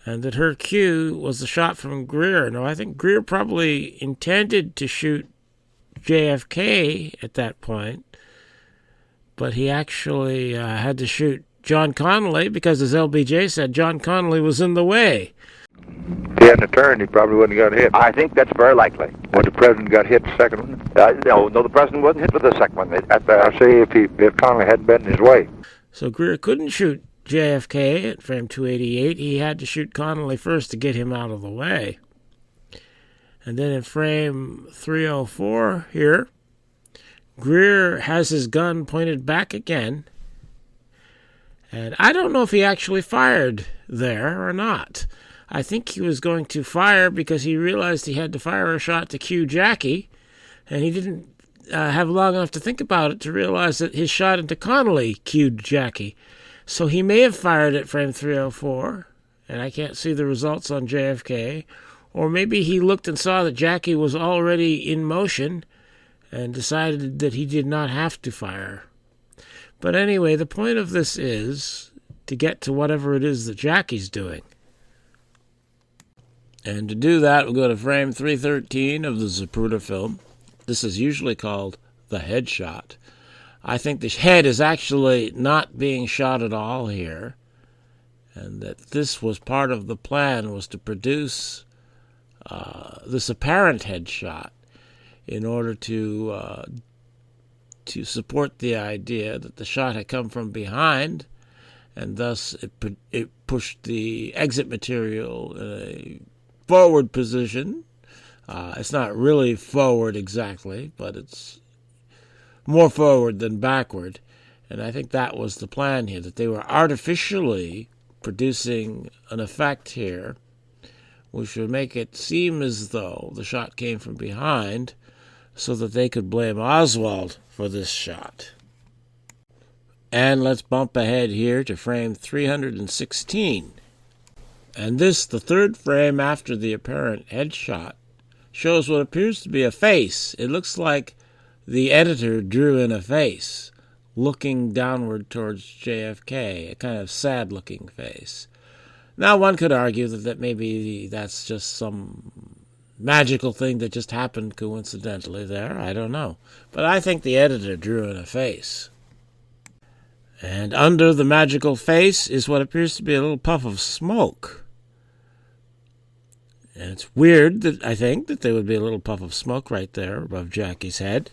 and that her cue was the shot from Greer. Now, I think Greer probably intended to shoot JFK at that point, but he actually had to shoot John Connally because, as LBJ said, John Connally was in the way. If he hadn't turned, he probably wouldn't have got hit. I think that's very likely. When the president got hit the second one? No, the president wasn't hit with the second one. I say if Connally hadn't been in his way. So Greer couldn't shoot JFK at frame 288. He had to shoot Connally first to get him out of the way. And then in frame 304 here, Greer has his gun pointed back again. And I don't know if he actually fired there or not. I think he was going to fire because he realized he had to fire a shot to cue Jackie, and he didn't have long enough to think about it to realize that his shot into Connolly cued Jackie. So he may have fired at frame 304, and I can't see the results on JFK, or maybe he looked and saw that Jackie was already in motion and decided that he did not have to fire. But anyway, the point of this is to get to whatever it is that Jackie's doing. And to do that, we'll go to frame 313 of the Zapruder film. This is usually called the headshot. I think the head is actually not being shot at all here, and that this was part of the plan, was to produce this apparent headshot in order to support the idea that the shot had come from behind, and thus it pushed the exit material in a forward position. It's not really forward exactly, but it's more forward than backward. And I think that was the plan here, that they were artificially producing an effect here which would make it seem as though the shot came from behind so that they could blame Oswald for this shot. And let's bump ahead here to frame 316. And this, the third frame after the apparent headshot, shows what appears to be a face. It looks like the editor drew in a face, looking downward towards JFK, a kind of sad-looking face. Now, one could argue that maybe that's just some magical thing that just happened coincidentally there. I don't know. But I think the editor drew in a face. And under the magical face is what appears to be a little puff of smoke. And it's weird that I think that there would be a little puff of smoke right there above Jackie's head.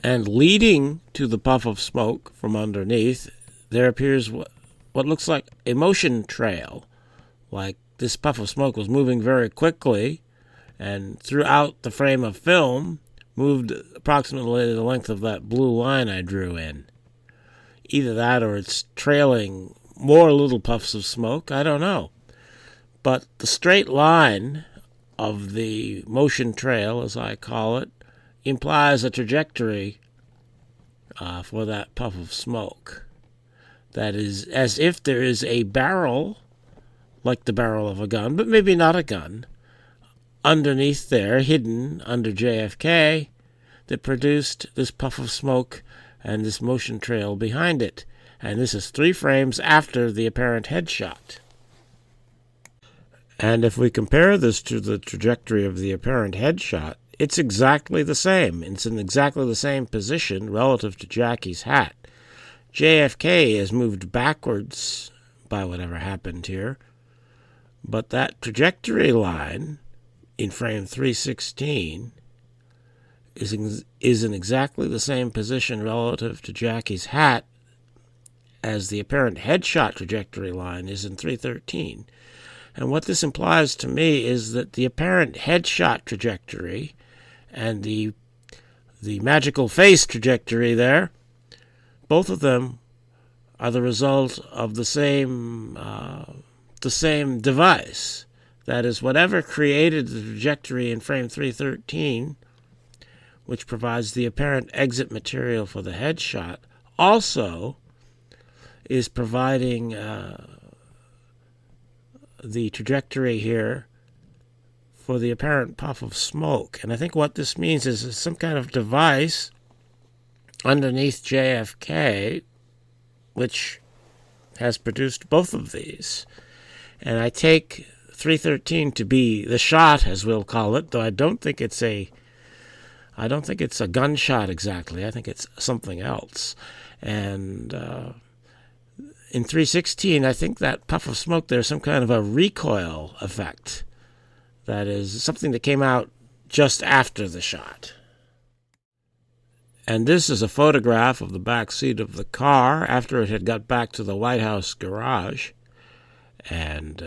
And leading to the puff of smoke from underneath, there appears what looks like a motion trail. Like this puff of smoke was moving very quickly, and throughout the frame of film, moved approximately the length of that blue line I drew in. Either that or it's trailing more little puffs of smoke, I don't know. But the straight line of the motion trail, as I call it, implies a trajectory for that puff of smoke. That is as if there is a barrel, like the barrel of a gun, but maybe not a gun, underneath there, hidden under JFK, that produced this puff of smoke and this motion trail behind it. And this is 3 frames after the apparent headshot. And if we compare this to the trajectory of the apparent headshot, it's exactly the same. It's in exactly the same position relative to Jackie's hat. JFK has moved backwards by whatever happened here, but that trajectory line in frame 316 is in exactly the same position relative to Jackie's hat as the apparent headshot trajectory line is in 313. And what this implies to me is that the apparent headshot trajectory and the magical face trajectory there, both of them are the result of the same device. That is, whatever created the trajectory in frame 313, which provides the apparent exit material for the headshot, also is providing the trajectory here for the apparent puff of smoke. And I think what this means is some kind of device underneath JFK which has produced both of these. And I take 313 to be the shot, as we'll call it, though I don't think it's a gunshot exactly. I think it's something else. And in 316, I think that puff of smoke, there's some kind of a recoil effect. That is something that came out just after the shot. And this is a photograph of the back seat of the car after it had got back to the White House garage. And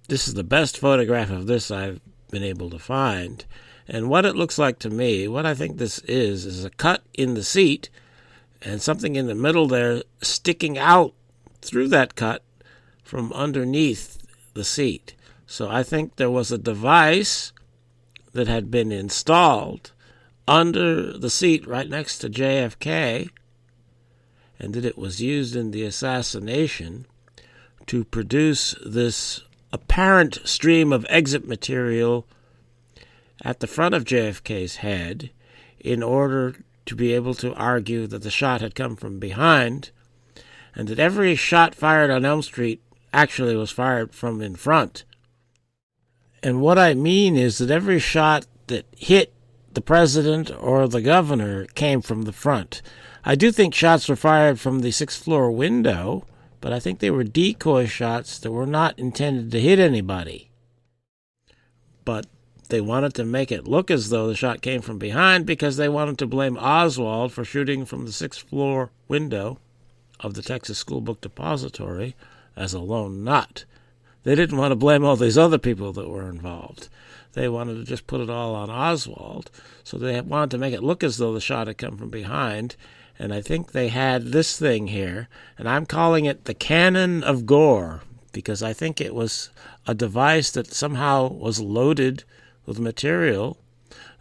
this is the best photograph of this I've been able to find. And what it looks like to me, what I think this is a cut in the seat and something in the middle there sticking out through that cut from underneath the seat. So I think there was a device that had been installed under the seat right next to JFK, and that it was used in the assassination to produce this apparent stream of exit material at the front of JFK's head in order to be able to argue that the shot had come from behind, and that every shot fired on Elm Street actually was fired from in front. And what I mean is that every shot that hit the president or the governor came from the front. I do think shots were fired from the sixth floor window, but I think they were decoy shots that were not intended to hit anybody. But they wanted to make it look as though the shot came from behind because they wanted to blame Oswald for shooting from the sixth floor window of the Texas School Book Depository as a lone nut. They didn't want to blame all these other people that were involved. They wanted to just put it all on Oswald. So they wanted to make it look as though the shot had come from behind. And I think they had this thing here, and I'm calling it the cannon of gore, because I think it was a device that somehow was loaded with material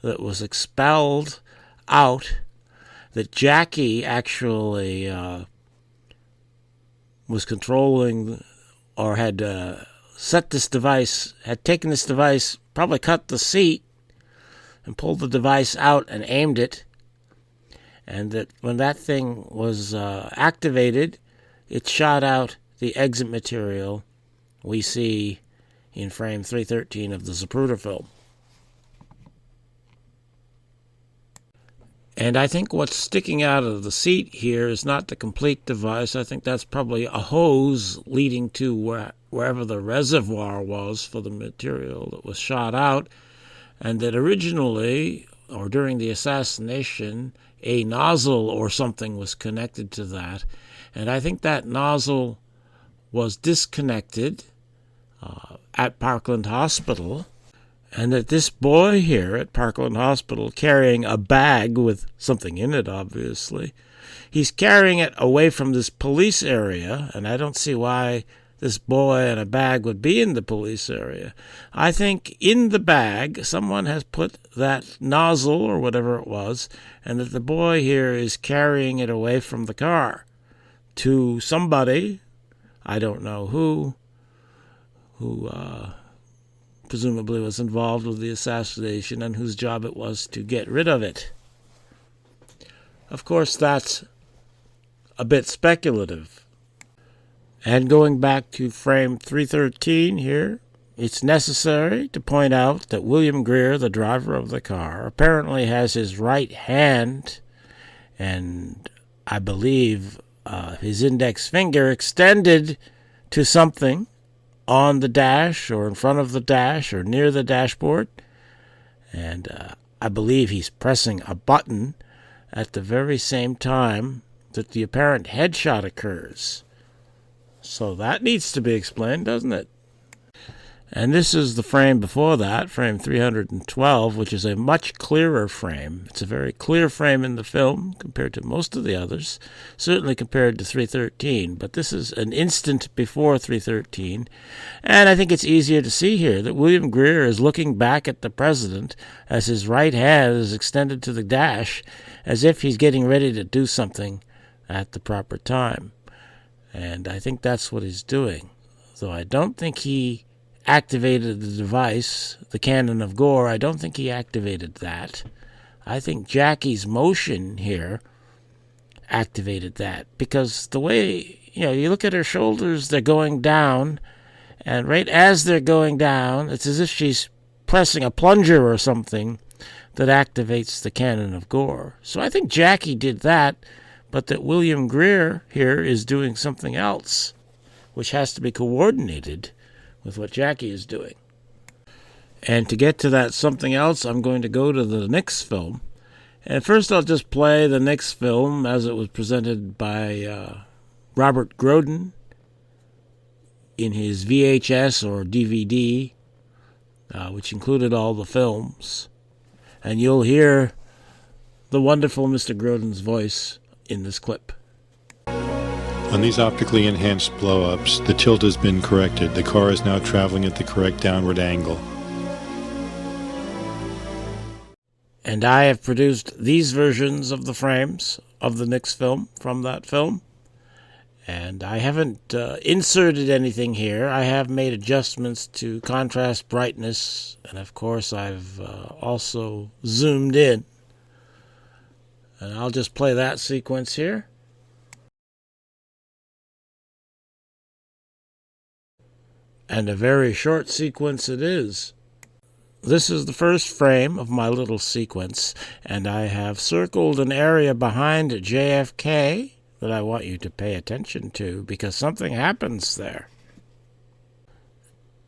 that was expelled out, that Jackie actually was controlling, or had set this device, had taken this device, probably cut the seat and pulled the device out and aimed it, and that when that thing was activated, it shot out the exit material we see in frame 313 of the Zapruder film. And I think what's sticking out of the seat here is not the complete device. I think that's probably a hose leading to wherever the reservoir was for the material that was shot out, and that originally, or during the assassination, a nozzle or something was connected to that. And I think that nozzle was disconnected at Parkland Hospital, and that this boy here at Parkland Hospital, carrying a bag with something in it, obviously, he's carrying it away from this police area, and I don't see why this boy and a bag would be in the police area. I think in the bag someone has put that nozzle or whatever it was, and that the boy here is carrying it away from the car to somebody, I don't know who presumably was involved with the assassination and whose job it was to get rid of it. Of course, that's a bit speculative. And going back to frame 313 here, it's necessary to point out that William Greer, the driver of the car, apparently has his right hand and I believe his index finger extended to something on the dash or in front of the dash or near the dashboard. And I believe he's pressing a button at the very same time that the apparent headshot occurs. So that needs to be explained, doesn't it? And this is the frame before that, frame 312, which is a much clearer frame. It's a very clear frame in the film compared to most of the others, certainly compared to 313. But this is an instant before 313. And I think it's easier to see here that William Greer is looking back at the president as his right hand is extended to the dash, as if he's getting ready to do something at the proper time. And I think that's what he's doing. Though I don't think he activated the device, the cannon of gore. I don't think he activated that. I think Jackie's motion here activated that, because the way, you look at her shoulders, they're going down, and right as they're going down, it's as if she's pressing a plunger or something that activates the cannon of gore. So I think Jackie did that, but that William Greer here is doing something else, which has to be coordinated with what Jackie is doing. And to get to that something else, I'm going to go to the Nix film. And first I'll just play the Nix film as it was presented by Robert Groden in his VHS or DVD, which included all the films. And you'll hear the wonderful Mr. Groden's voice in this clip. On these optically enhanced blow-ups, the tilt has been corrected. The car is now traveling at the correct downward angle. And I have produced these versions of the frames of the Nix film from that film. And I haven't inserted anything here. I have made adjustments to contrast, brightness, and of course I've also zoomed in. And I'll just play that sequence here. And a very short sequence it is. This is the first frame of my little sequence, and I have circled an area behind JFK that I want you to pay attention to, because something happens there.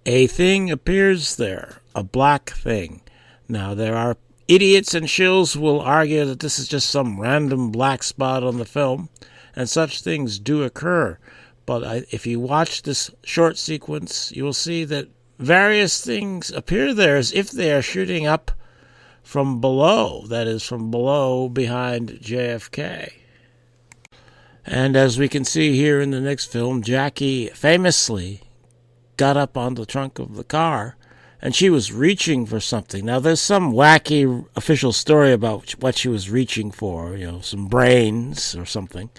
A thing appears there, a black thing. Now, there are idiots and shills who will argue that this is just some random black spot on the film, and such things do occur. But if you watch this short sequence, you will see that various things appear there as if they are shooting up from below, that is, from below behind JFK. And as we can see here in the next film, Jackie famously got up on the trunk of the car, and she was reaching for something. Now, there's some wacky official story about what she was reaching for, some brains or something.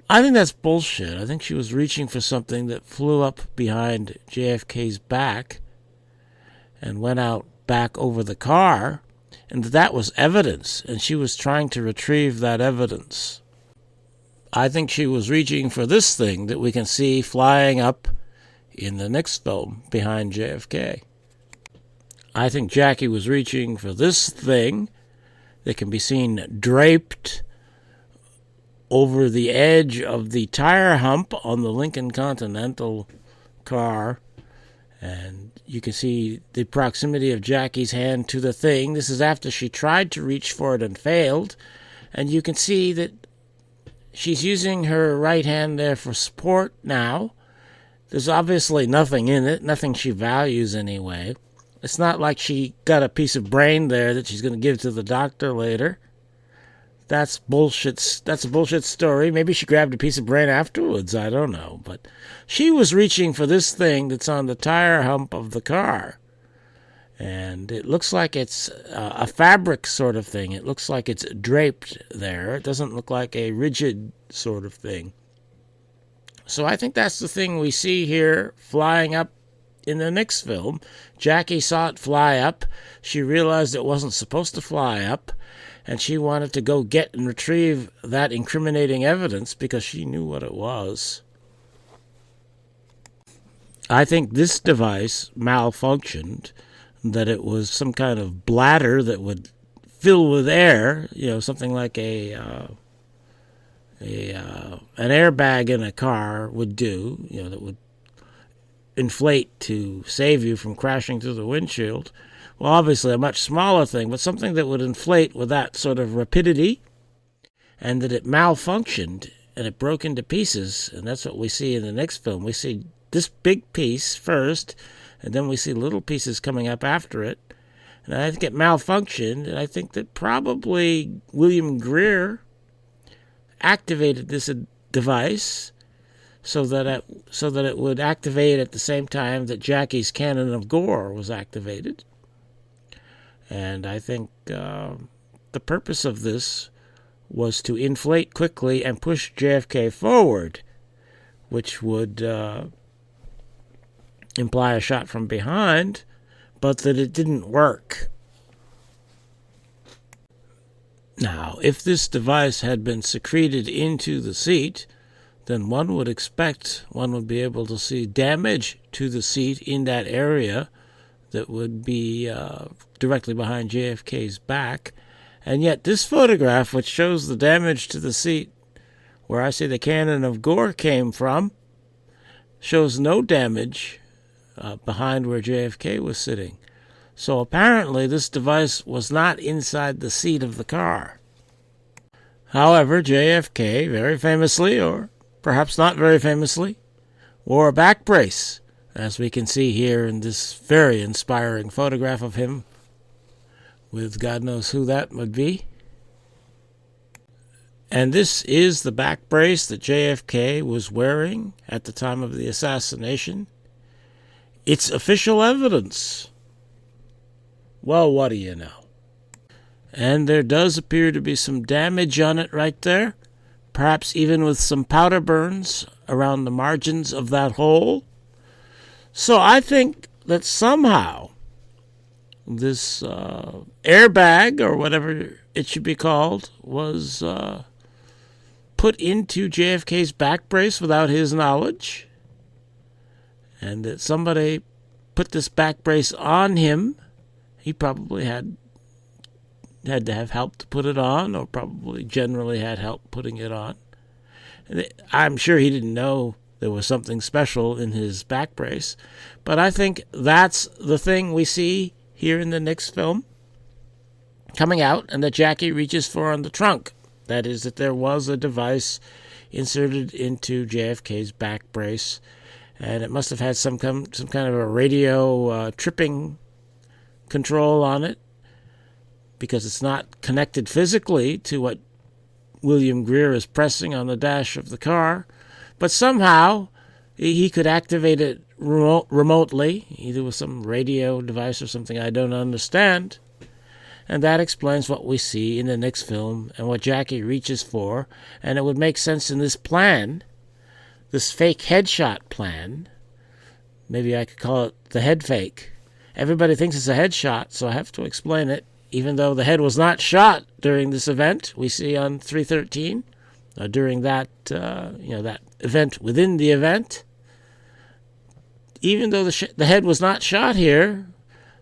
I think that's bullshit. I think she was reaching for something that flew up behind JFK's back and went out back over the car, and that was evidence, and she was trying to retrieve that evidence. I think she was reaching for this thing that we can see flying up in the next film behind JFK. I think Jackie was reaching for this thing that can be seen draped over the edge of the tire hump on the Lincoln Continental car, and you can see the proximity of Jackie's hand to the thing. This is after she tried to reach for it and failed, and you can see that she's using her right hand there for support now. There's obviously nothing in it, nothing she values anyway. It's not like she got a piece of brain there that she's going to give to the doctor later. That's bullshit. That's a bullshit story. Maybe she grabbed a piece of brain afterwards. I don't know. But she was reaching for this thing that's on the tire hump of the car. And it looks like it's a fabric sort of thing. It looks like it's draped there. It doesn't look like a rigid sort of thing. So I think that's the thing we see here flying up in the next film. Jackie saw it fly up. She realized it wasn't supposed to fly up, and she wanted to go get and retrieve that incriminating evidence because she knew what it was. I think this device malfunctioned, that it was some kind of bladder that would fill with air, something like an airbag in a car would do, that would inflate to save you from crashing through the windshield. Well, obviously a much smaller thing, but something that would inflate with that sort of rapidity, and that it malfunctioned and it broke into pieces. And that's what we see in the next film. We see this big piece first, and then we see little pieces coming up after it. And I think it malfunctioned, and I think that probably William Greer activated this device so that it would activate at the same time that Jackie's cannon of gore was activated. And I think the purpose of this was to inflate quickly and push JFK forward, which would imply a shot from behind, but that it didn't work. Now, if this device had been secreted into the seat, then one would be able to see damage to the seat in that area that would be directly behind JFK's back. And yet this photograph, which shows the damage to the seat where I say the cannon of gore came from, shows no damage behind where JFK was sitting. So apparently this device was not inside the seat of the car. However, JFK very famously, or perhaps not very famously, wore a back brace, as we can see here in this very inspiring photograph of him, with God knows who that would be. And this is the back brace that JFK was wearing at the time of the assassination. It's official evidence. Well, what do you know? And there does appear to be some damage on it right there, perhaps even with some powder burns around the margins of that hole. So I think that somehow this airbag, or whatever it should be called, was put into JFK's back brace without his knowledge, and that somebody put this back brace on him. He probably had to have help to put it on, or probably generally had help putting it on. I'm sure he didn't know there was something special in his back brace, but I think that's the thing we see here in the next film coming out, and that Jackie reaches for on the trunk. That is, that there was a device inserted into JFK's back brace, and it must have had some kind of a radio tripping control on it, because it's not connected physically to what William Greer is pressing on the dash of the car, but somehow he could activate it remotely, either with some radio device or something I don't understand. And that explains what we see in the next film and what Jackie reaches for. And it would make sense in this plan, this fake headshot plan. Maybe I could call it the head fake. Everybody thinks it's a headshot, so I have to explain it. Even though the head was not shot during this event we see on 313, during that that event within the event. Even though the head was not shot here,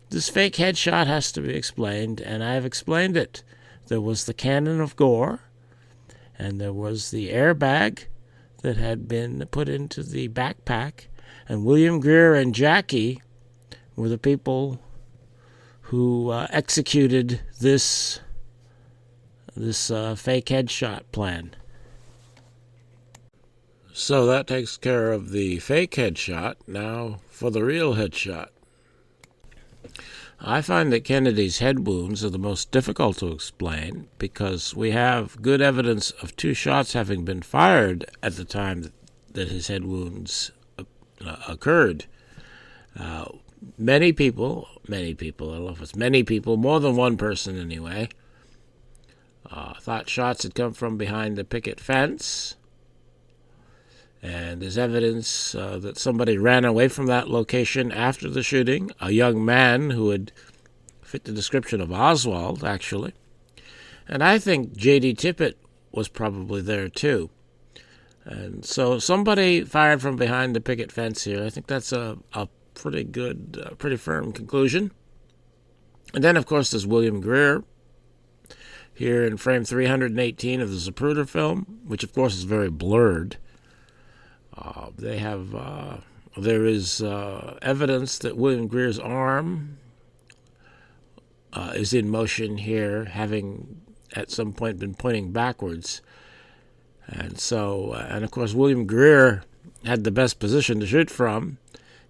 this fake headshot has to be explained, and I have explained it. There was the cannon of gore, and there was the airbag that had been put into the backpack, and William Greer and Jackie were the people who executed this fake headshot plan. So that takes care of the fake headshot. Now for the real headshot. I find that Kennedy's head wounds are the most difficult to explain, because we have good evidence of 2 shots having been fired at the time that his head wounds occurred. Many people, I don't know if it's many people, more than one person anyway, thought shots had come from behind the picket fence. And there's evidence that somebody ran away from that location after the shooting, a young man who would fit the description of Oswald, actually. And I think J.D. Tippit was probably there, too. And so somebody fired from behind the picket fence here. I think that's a pretty good, pretty firm conclusion. And then, of course, there's William Greer here in frame 318 of the Zapruder film, which, of course, is very blurred. There is evidence that William Greer's arm is in motion here, having at some point been pointing backwards. And so, and of course, William Greer had the best position to shoot from.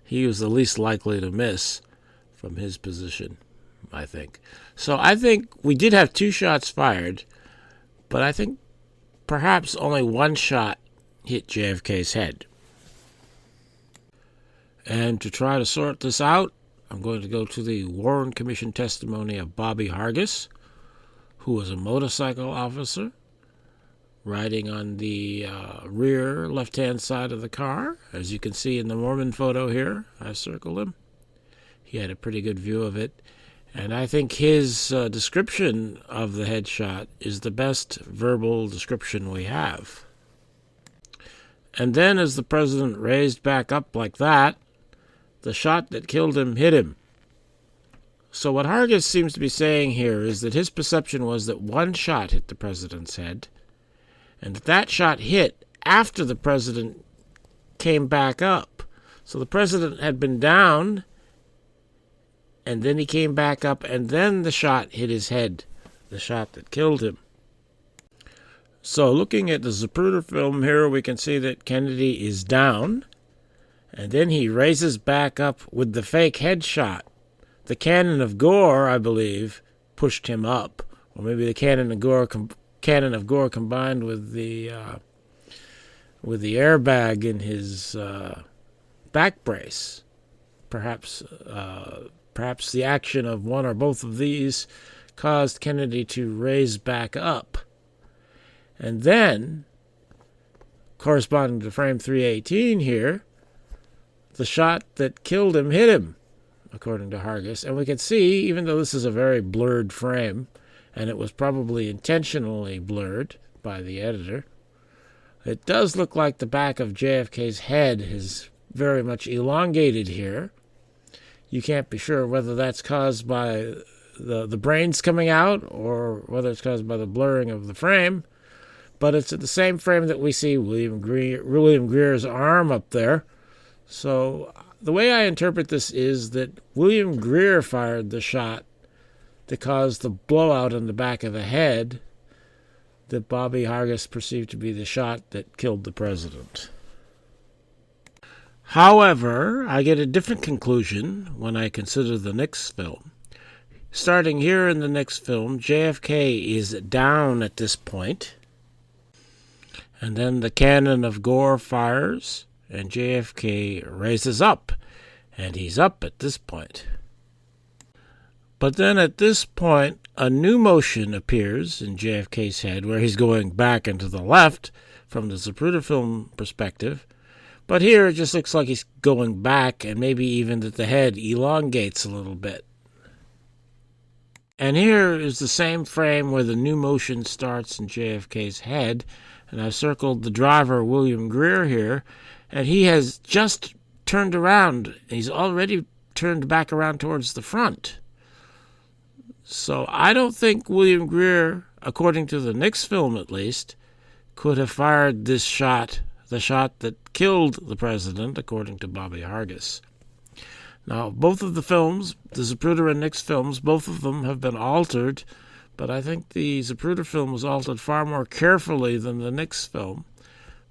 He was the least likely to miss from his position, I think. So I think we did have 2 shots fired, but I think perhaps only 1 shot hit JFK's head. And to try to sort this out, I'm going to go to the Warren Commission testimony of Bobby Hargis, who was a motorcycle officer riding on the rear left-hand side of the car. As you can see in the Mormon photo here, I circled him. He had a pretty good view of it. And I think his description of the headshot is the best verbal description we have. And then as the president raised back up like that, the shot that killed him hit him. So what Hargis seems to be saying here is that his perception was that 1 shot hit the president's head, and that shot hit after the president came back up. So the president had been down, and then he came back up, and then the shot hit his head, the shot that killed him. So looking at the Zapruder film here, we can see that Kennedy is down, and then he raises back up with the fake headshot. The cannon of gore, I believe, pushed him up, or maybe the cannon of gore cannon of gore combined with the airbag in his back brace. Perhaps the action of one or both of these caused Kennedy to raise back up. And then, corresponding to frame 318 here, the shot that killed him hit him, according to Hargis. And we can see, even though this is a very blurred frame, and it was probably intentionally blurred by the editor, it does look like the back of JFK's head is very much elongated here. You can't be sure whether that's caused by the brains coming out or whether it's caused by the blurring of the frame. But it's at the same frame that we see William Greer's arm up there. So the way I interpret this is that William Greer fired the shot that caused the blowout in the back of the head that Bobby Hargis perceived to be the shot that killed the president. However, I get a different conclusion when I consider the Nix film. Starting here in the Nix film, JFK is down at this point, and then the cannon of gore fires, and JFK raises up, and he's up at this point. But then at this point, a new motion appears in JFK's head where he's going back and to the left from the Zapruder film perspective. But here it just looks like he's going back, and maybe even that the head elongates a little bit. And here is the same frame where the new motion starts in JFK's head. And I've circled the driver, William Greer, here. And he has just turned around. He's already turned back around towards the front. So I don't think William Greer, according to the Nix film at least, could have fired this shot, the shot that killed the president, according to Bobby Hargis. Now, both of the films, the Zapruder and Nix films, both of them have been altered, but I think the Zapruder film was altered far more carefully than the Nix film,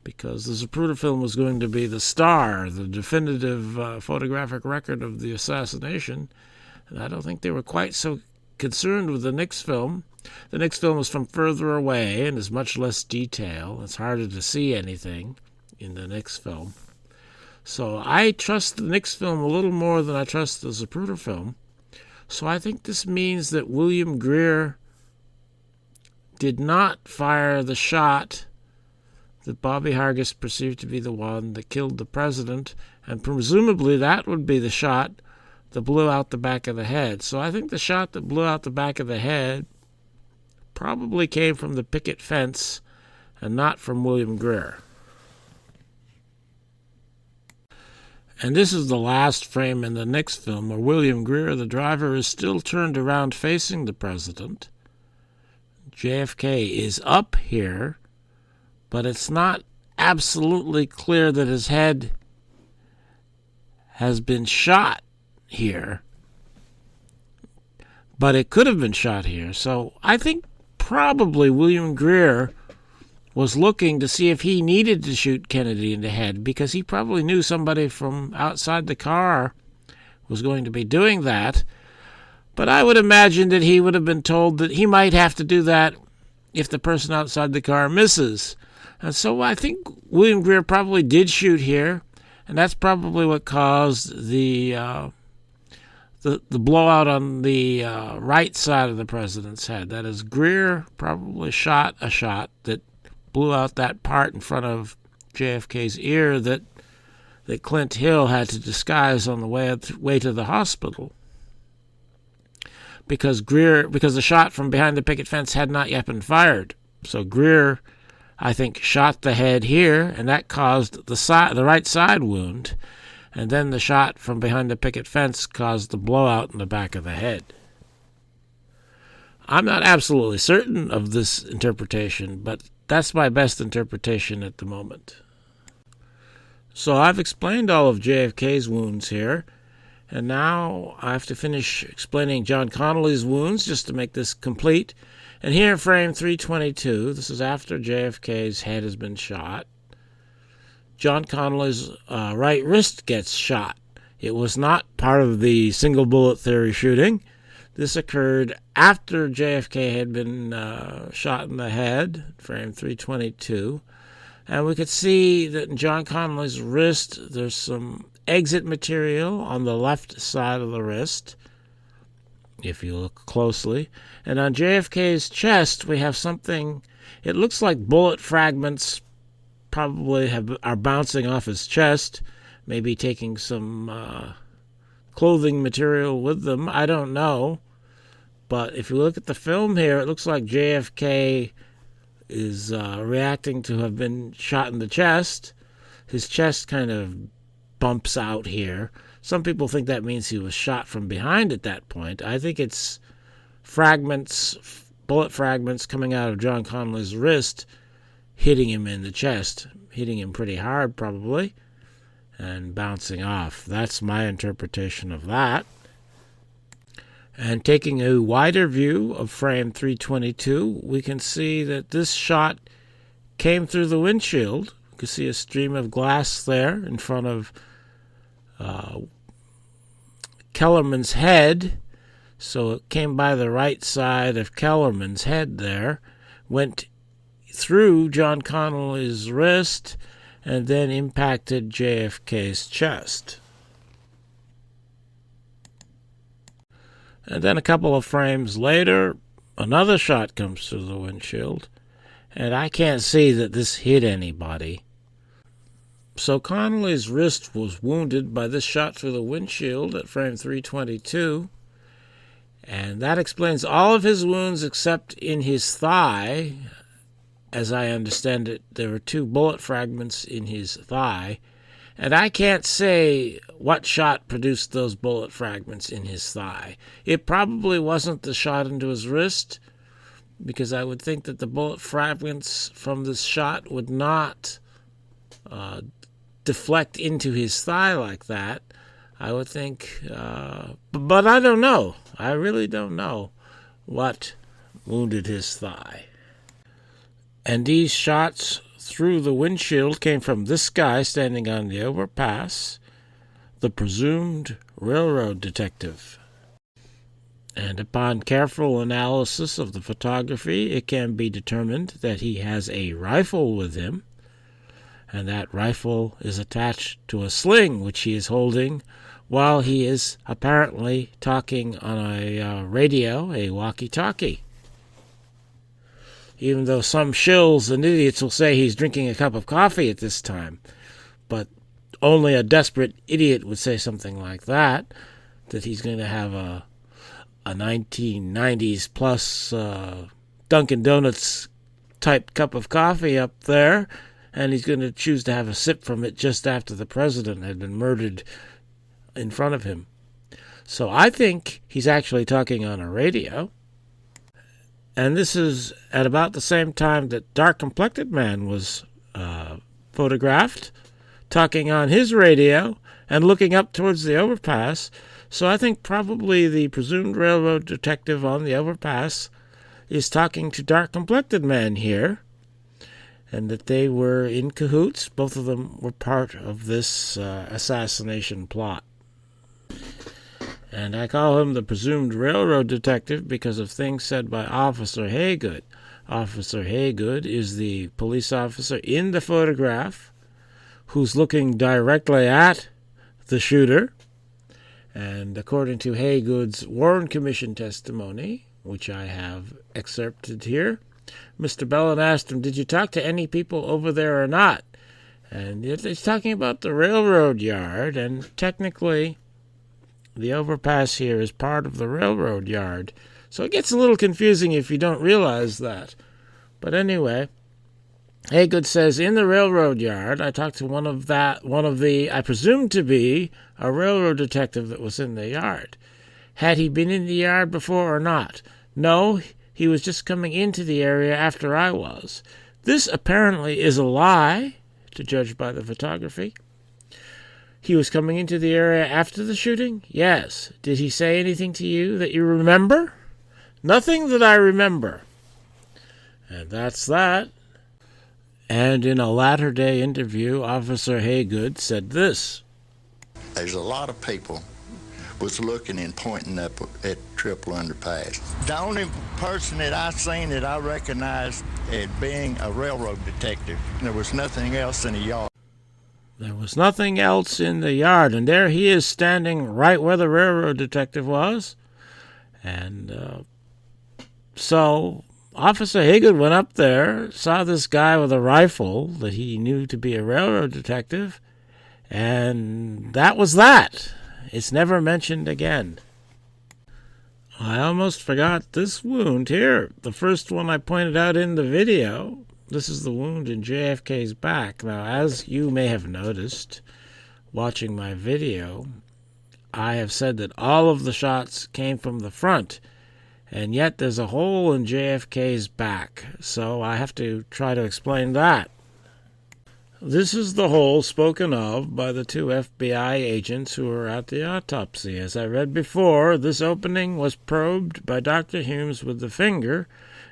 because the Zapruder film was going to be the star, the definitive photographic record of the assassination, and I don't think they were quite so concerned with the Nix film. The Nix film is from further away and is much less detail. It's harder to see anything in the Nix film. So I trust the Nix film a little more than I trust the Zapruder film. So I think this means that William Greer did not fire the shot that Bobby Hargis perceived to be the one that killed the president, and presumably that would be the shot that blew out the back of the head. So I think the shot that blew out the back of the head probably came from the picket fence and not from William Greer. And this is the last frame in the Nix film where William Greer, the driver, is still turned around facing the president. JFK is up here, but it's not absolutely clear that his head has been shot here. But it could have been shot here. So I think probably William Greer was looking to see if he needed to shoot Kennedy in the head, because he probably knew somebody from outside the car was going to be doing that. But I would imagine that he would have been told that he might have to do that if the person outside the car misses. And so I think William Greer probably did shoot here, and that's probably what caused the blowout on the right side of the president's head. That is, Greer probably shot a shot that blew out that part in front of JFK's ear that Clint Hill had to disguise on the way to the hospital. Because the shot from behind the picket fence had not yet been fired. So Greer, I think, shot the head here, and that caused the right side wound. And then the shot from behind the picket fence caused the blowout in the back of the head. I'm not absolutely certain of this interpretation, but that's my best interpretation at the moment. So I've explained all of JFK's wounds here, and now I have to finish explaining John Connally's wounds just to make this complete. And here in frame 322, this is after JFK's head has been shot, John Connally's right wrist gets shot. It was not part of the single bullet theory shooting. This occurred after JFK had been shot in the head, frame 322. And we could see that in John Connolly's wrist, there's some exit material on the left side of the wrist, if you look closely. And on JFK's chest, we have something, it looks like bullet fragments probably are bouncing off his chest, maybe taking some clothing material with them. I don't know. But if you look at the film here, it looks like JFK is reacting to have been shot in the chest. His chest kind of bumps out here. Some people think that means he was shot from behind at that point. I think it's fragments, bullet fragments coming out of John Connolly's wrist, hitting him in the chest, hitting him pretty hard probably, and bouncing off. That's my interpretation of that. And taking a wider view of frame 322, we can see that this shot came through the windshield. You can see a stream of glass there in front of Kellerman's head. So it came by the right side of Kellerman's head there, went through John Connolly's wrist, and then impacted JFK's chest. And then a couple of frames later, another shot comes through the windshield, and I can't see that this hit anybody. So Connolly's wrist was wounded by this shot through the windshield at frame 322, and that explains all of his wounds except in his thigh. As I understand it, there were 2 bullet fragments in his thigh, and I can't say what shot produced those bullet fragments in his thigh. It probably wasn't the shot into his wrist, because I would think that the bullet fragments from this shot would not deflect into his thigh like that. I would think, but I don't know. I really don't know what wounded his thigh. And these shots through the windshield came from this guy standing on the overpass, the presumed railroad detective. And upon careful analysis of the photography, it can be determined that he has a rifle with him, and that rifle is attached to a sling which he is holding while he is apparently talking on a radio, a walkie-talkie. Even though some shills and idiots will say he's drinking a cup of coffee at this time. But only a desperate idiot would say something like that he's going to have a 1990s plus Dunkin' Donuts type cup of coffee up there, and he's going to choose to have a sip from it just after the president had been murdered in front of him. So I think he's actually talking on a radio. And this is at about the same time that dark-complected man was photographed, talking on his radio and looking up towards the overpass. So I think probably the presumed railroad detective on the overpass is talking to dark-complected man here, and that they were in cahoots. Both of them were part of this assassination plot. And I call him the presumed railroad detective because of things said by Officer Haygood. Officer Haygood is the police officer in the photograph who's looking directly at the shooter. And according to Haygood's Warren Commission testimony, which I have excerpted here, Mr. Bellin asked him, "Did you talk to any people over there or not?" And he's talking about the railroad yard, and technically the overpass here is part of the railroad yard. So it gets a little confusing if you don't realize that. But anyway, Haygood says, in the railroad yard, I talked to one of the, I presume to be a railroad detective that was in the yard. Had he been in the yard before or not? No, he was just coming into the area after I was. This apparently is a lie, to judge by the photography. He was coming into the area after the shooting? Yes. Did he say anything to you that you remember? Nothing that I remember. And that's that. And in a latter-day interview, Officer Haygood said this. There's a lot of people was looking and pointing up at Triple Underpass. The only person that I seen that I recognized as being a railroad detective. There was nothing else in the yard. There was nothing else in the yard, and there he is standing right where the railroad detective was. And so Officer Higgin went up there, saw this guy with a rifle that he knew to be a railroad detective, and that was that. It's never mentioned again. I almost forgot this wound here, the first one I pointed out in the video. This is the wound in JFK's back. Now, as you may have noticed watching my video, I have said that all of the shots came from the front, and yet there's a hole in JFK's back, so I have to try to explain that. This is the hole spoken of by the two FBI agents who were at the autopsy. As I read before, this opening was probed by Dr. Humes with the finger,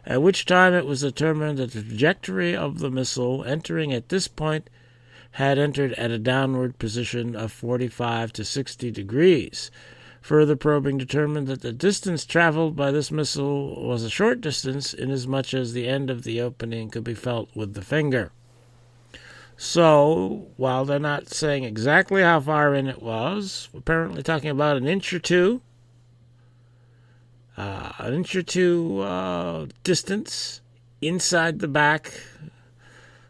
at which time it was determined that the trajectory of the missile entering at this point had entered at a downward position of 45 to 60 degrees. Further probing determined that the distance traveled by this missile was a short distance, inasmuch as the end of the opening could be felt with the finger. So, while they're not saying exactly how far in it was, we're apparently talking about an inch or two distance inside the back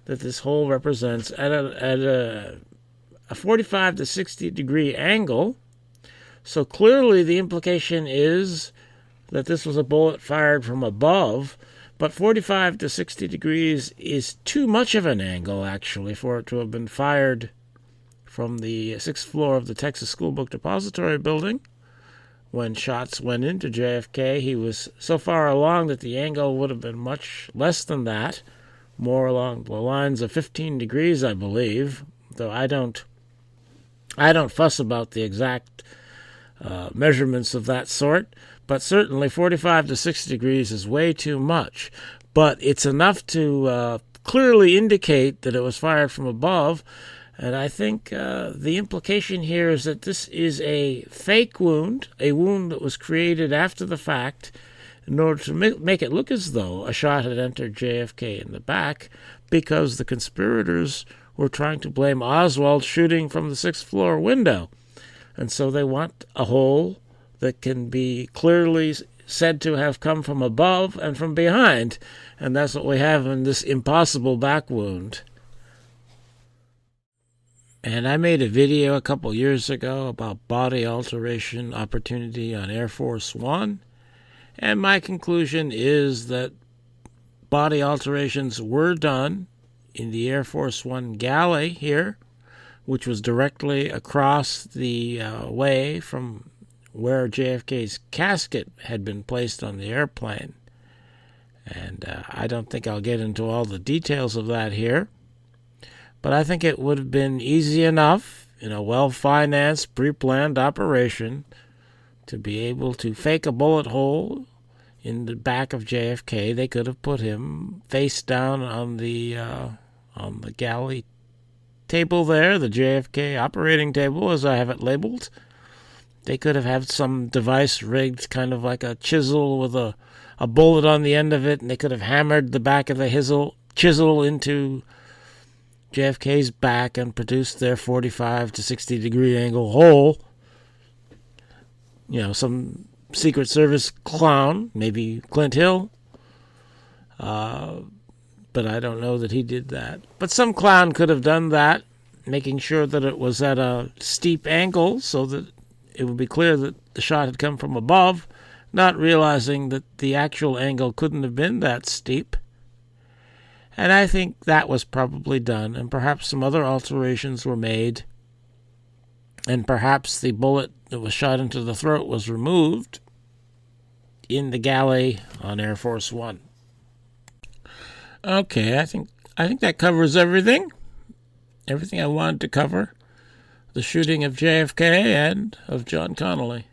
that this hole represents at a 45 to 60 degree angle. So clearly the implication is that this was a bullet fired from above, but 45 to 60 degrees is too much of an angle, actually, for it to have been fired from the 6th floor of the Texas School Book Depository building. When shots went into JFK, he was so far along that the angle would have been much less than that, more along the lines of 15 degrees, I believe, though I don't fuss about the exact measurements of that sort, but certainly 45 to 60 degrees is way too much. But it's enough to clearly indicate that it was fired from above, and I think the implication here is that this is a fake wound, a wound that was created after the fact in order to make it look as though a shot had entered JFK in the back, because the conspirators were trying to blame Oswald shooting from the 6th floor window. And so they want a hole that can be clearly said to have come from above and from behind. And that's what we have in this impossible back wound. And I made a video a couple years ago about body alteration opportunity on Air Force One. And my conclusion is that body alterations were done in the Air Force One galley here, which was directly across the way from where JFK's casket had been placed on the airplane. And I don't think I'll get into all the details of that here, but I think it would have been easy enough in a well-financed, pre-planned operation to be able to fake a bullet hole in the back of JFK. They could have put him face down on the galley table there, the JFK operating table, as I have it labeled. They could have had some device rigged, kind of like a chisel with a bullet on the end of it, and they could have hammered the back of the chisel into JFK's back and produced their 45 to 60 degree angle hole. You know, some Secret Service clown, maybe Clint Hill, but I don't know that he did that. But some clown could have done that, making sure that it was at a steep angle so that it would be clear that the shot had come from above, not realizing that the actual angle couldn't have been that steep. And I think that was probably done, and perhaps some other alterations were made, and perhaps the bullet that was shot into the throat was removed in the galley on Air Force One. Okay, I think that covers everything. Everything I wanted to cover. The shooting of JFK and of John Connally.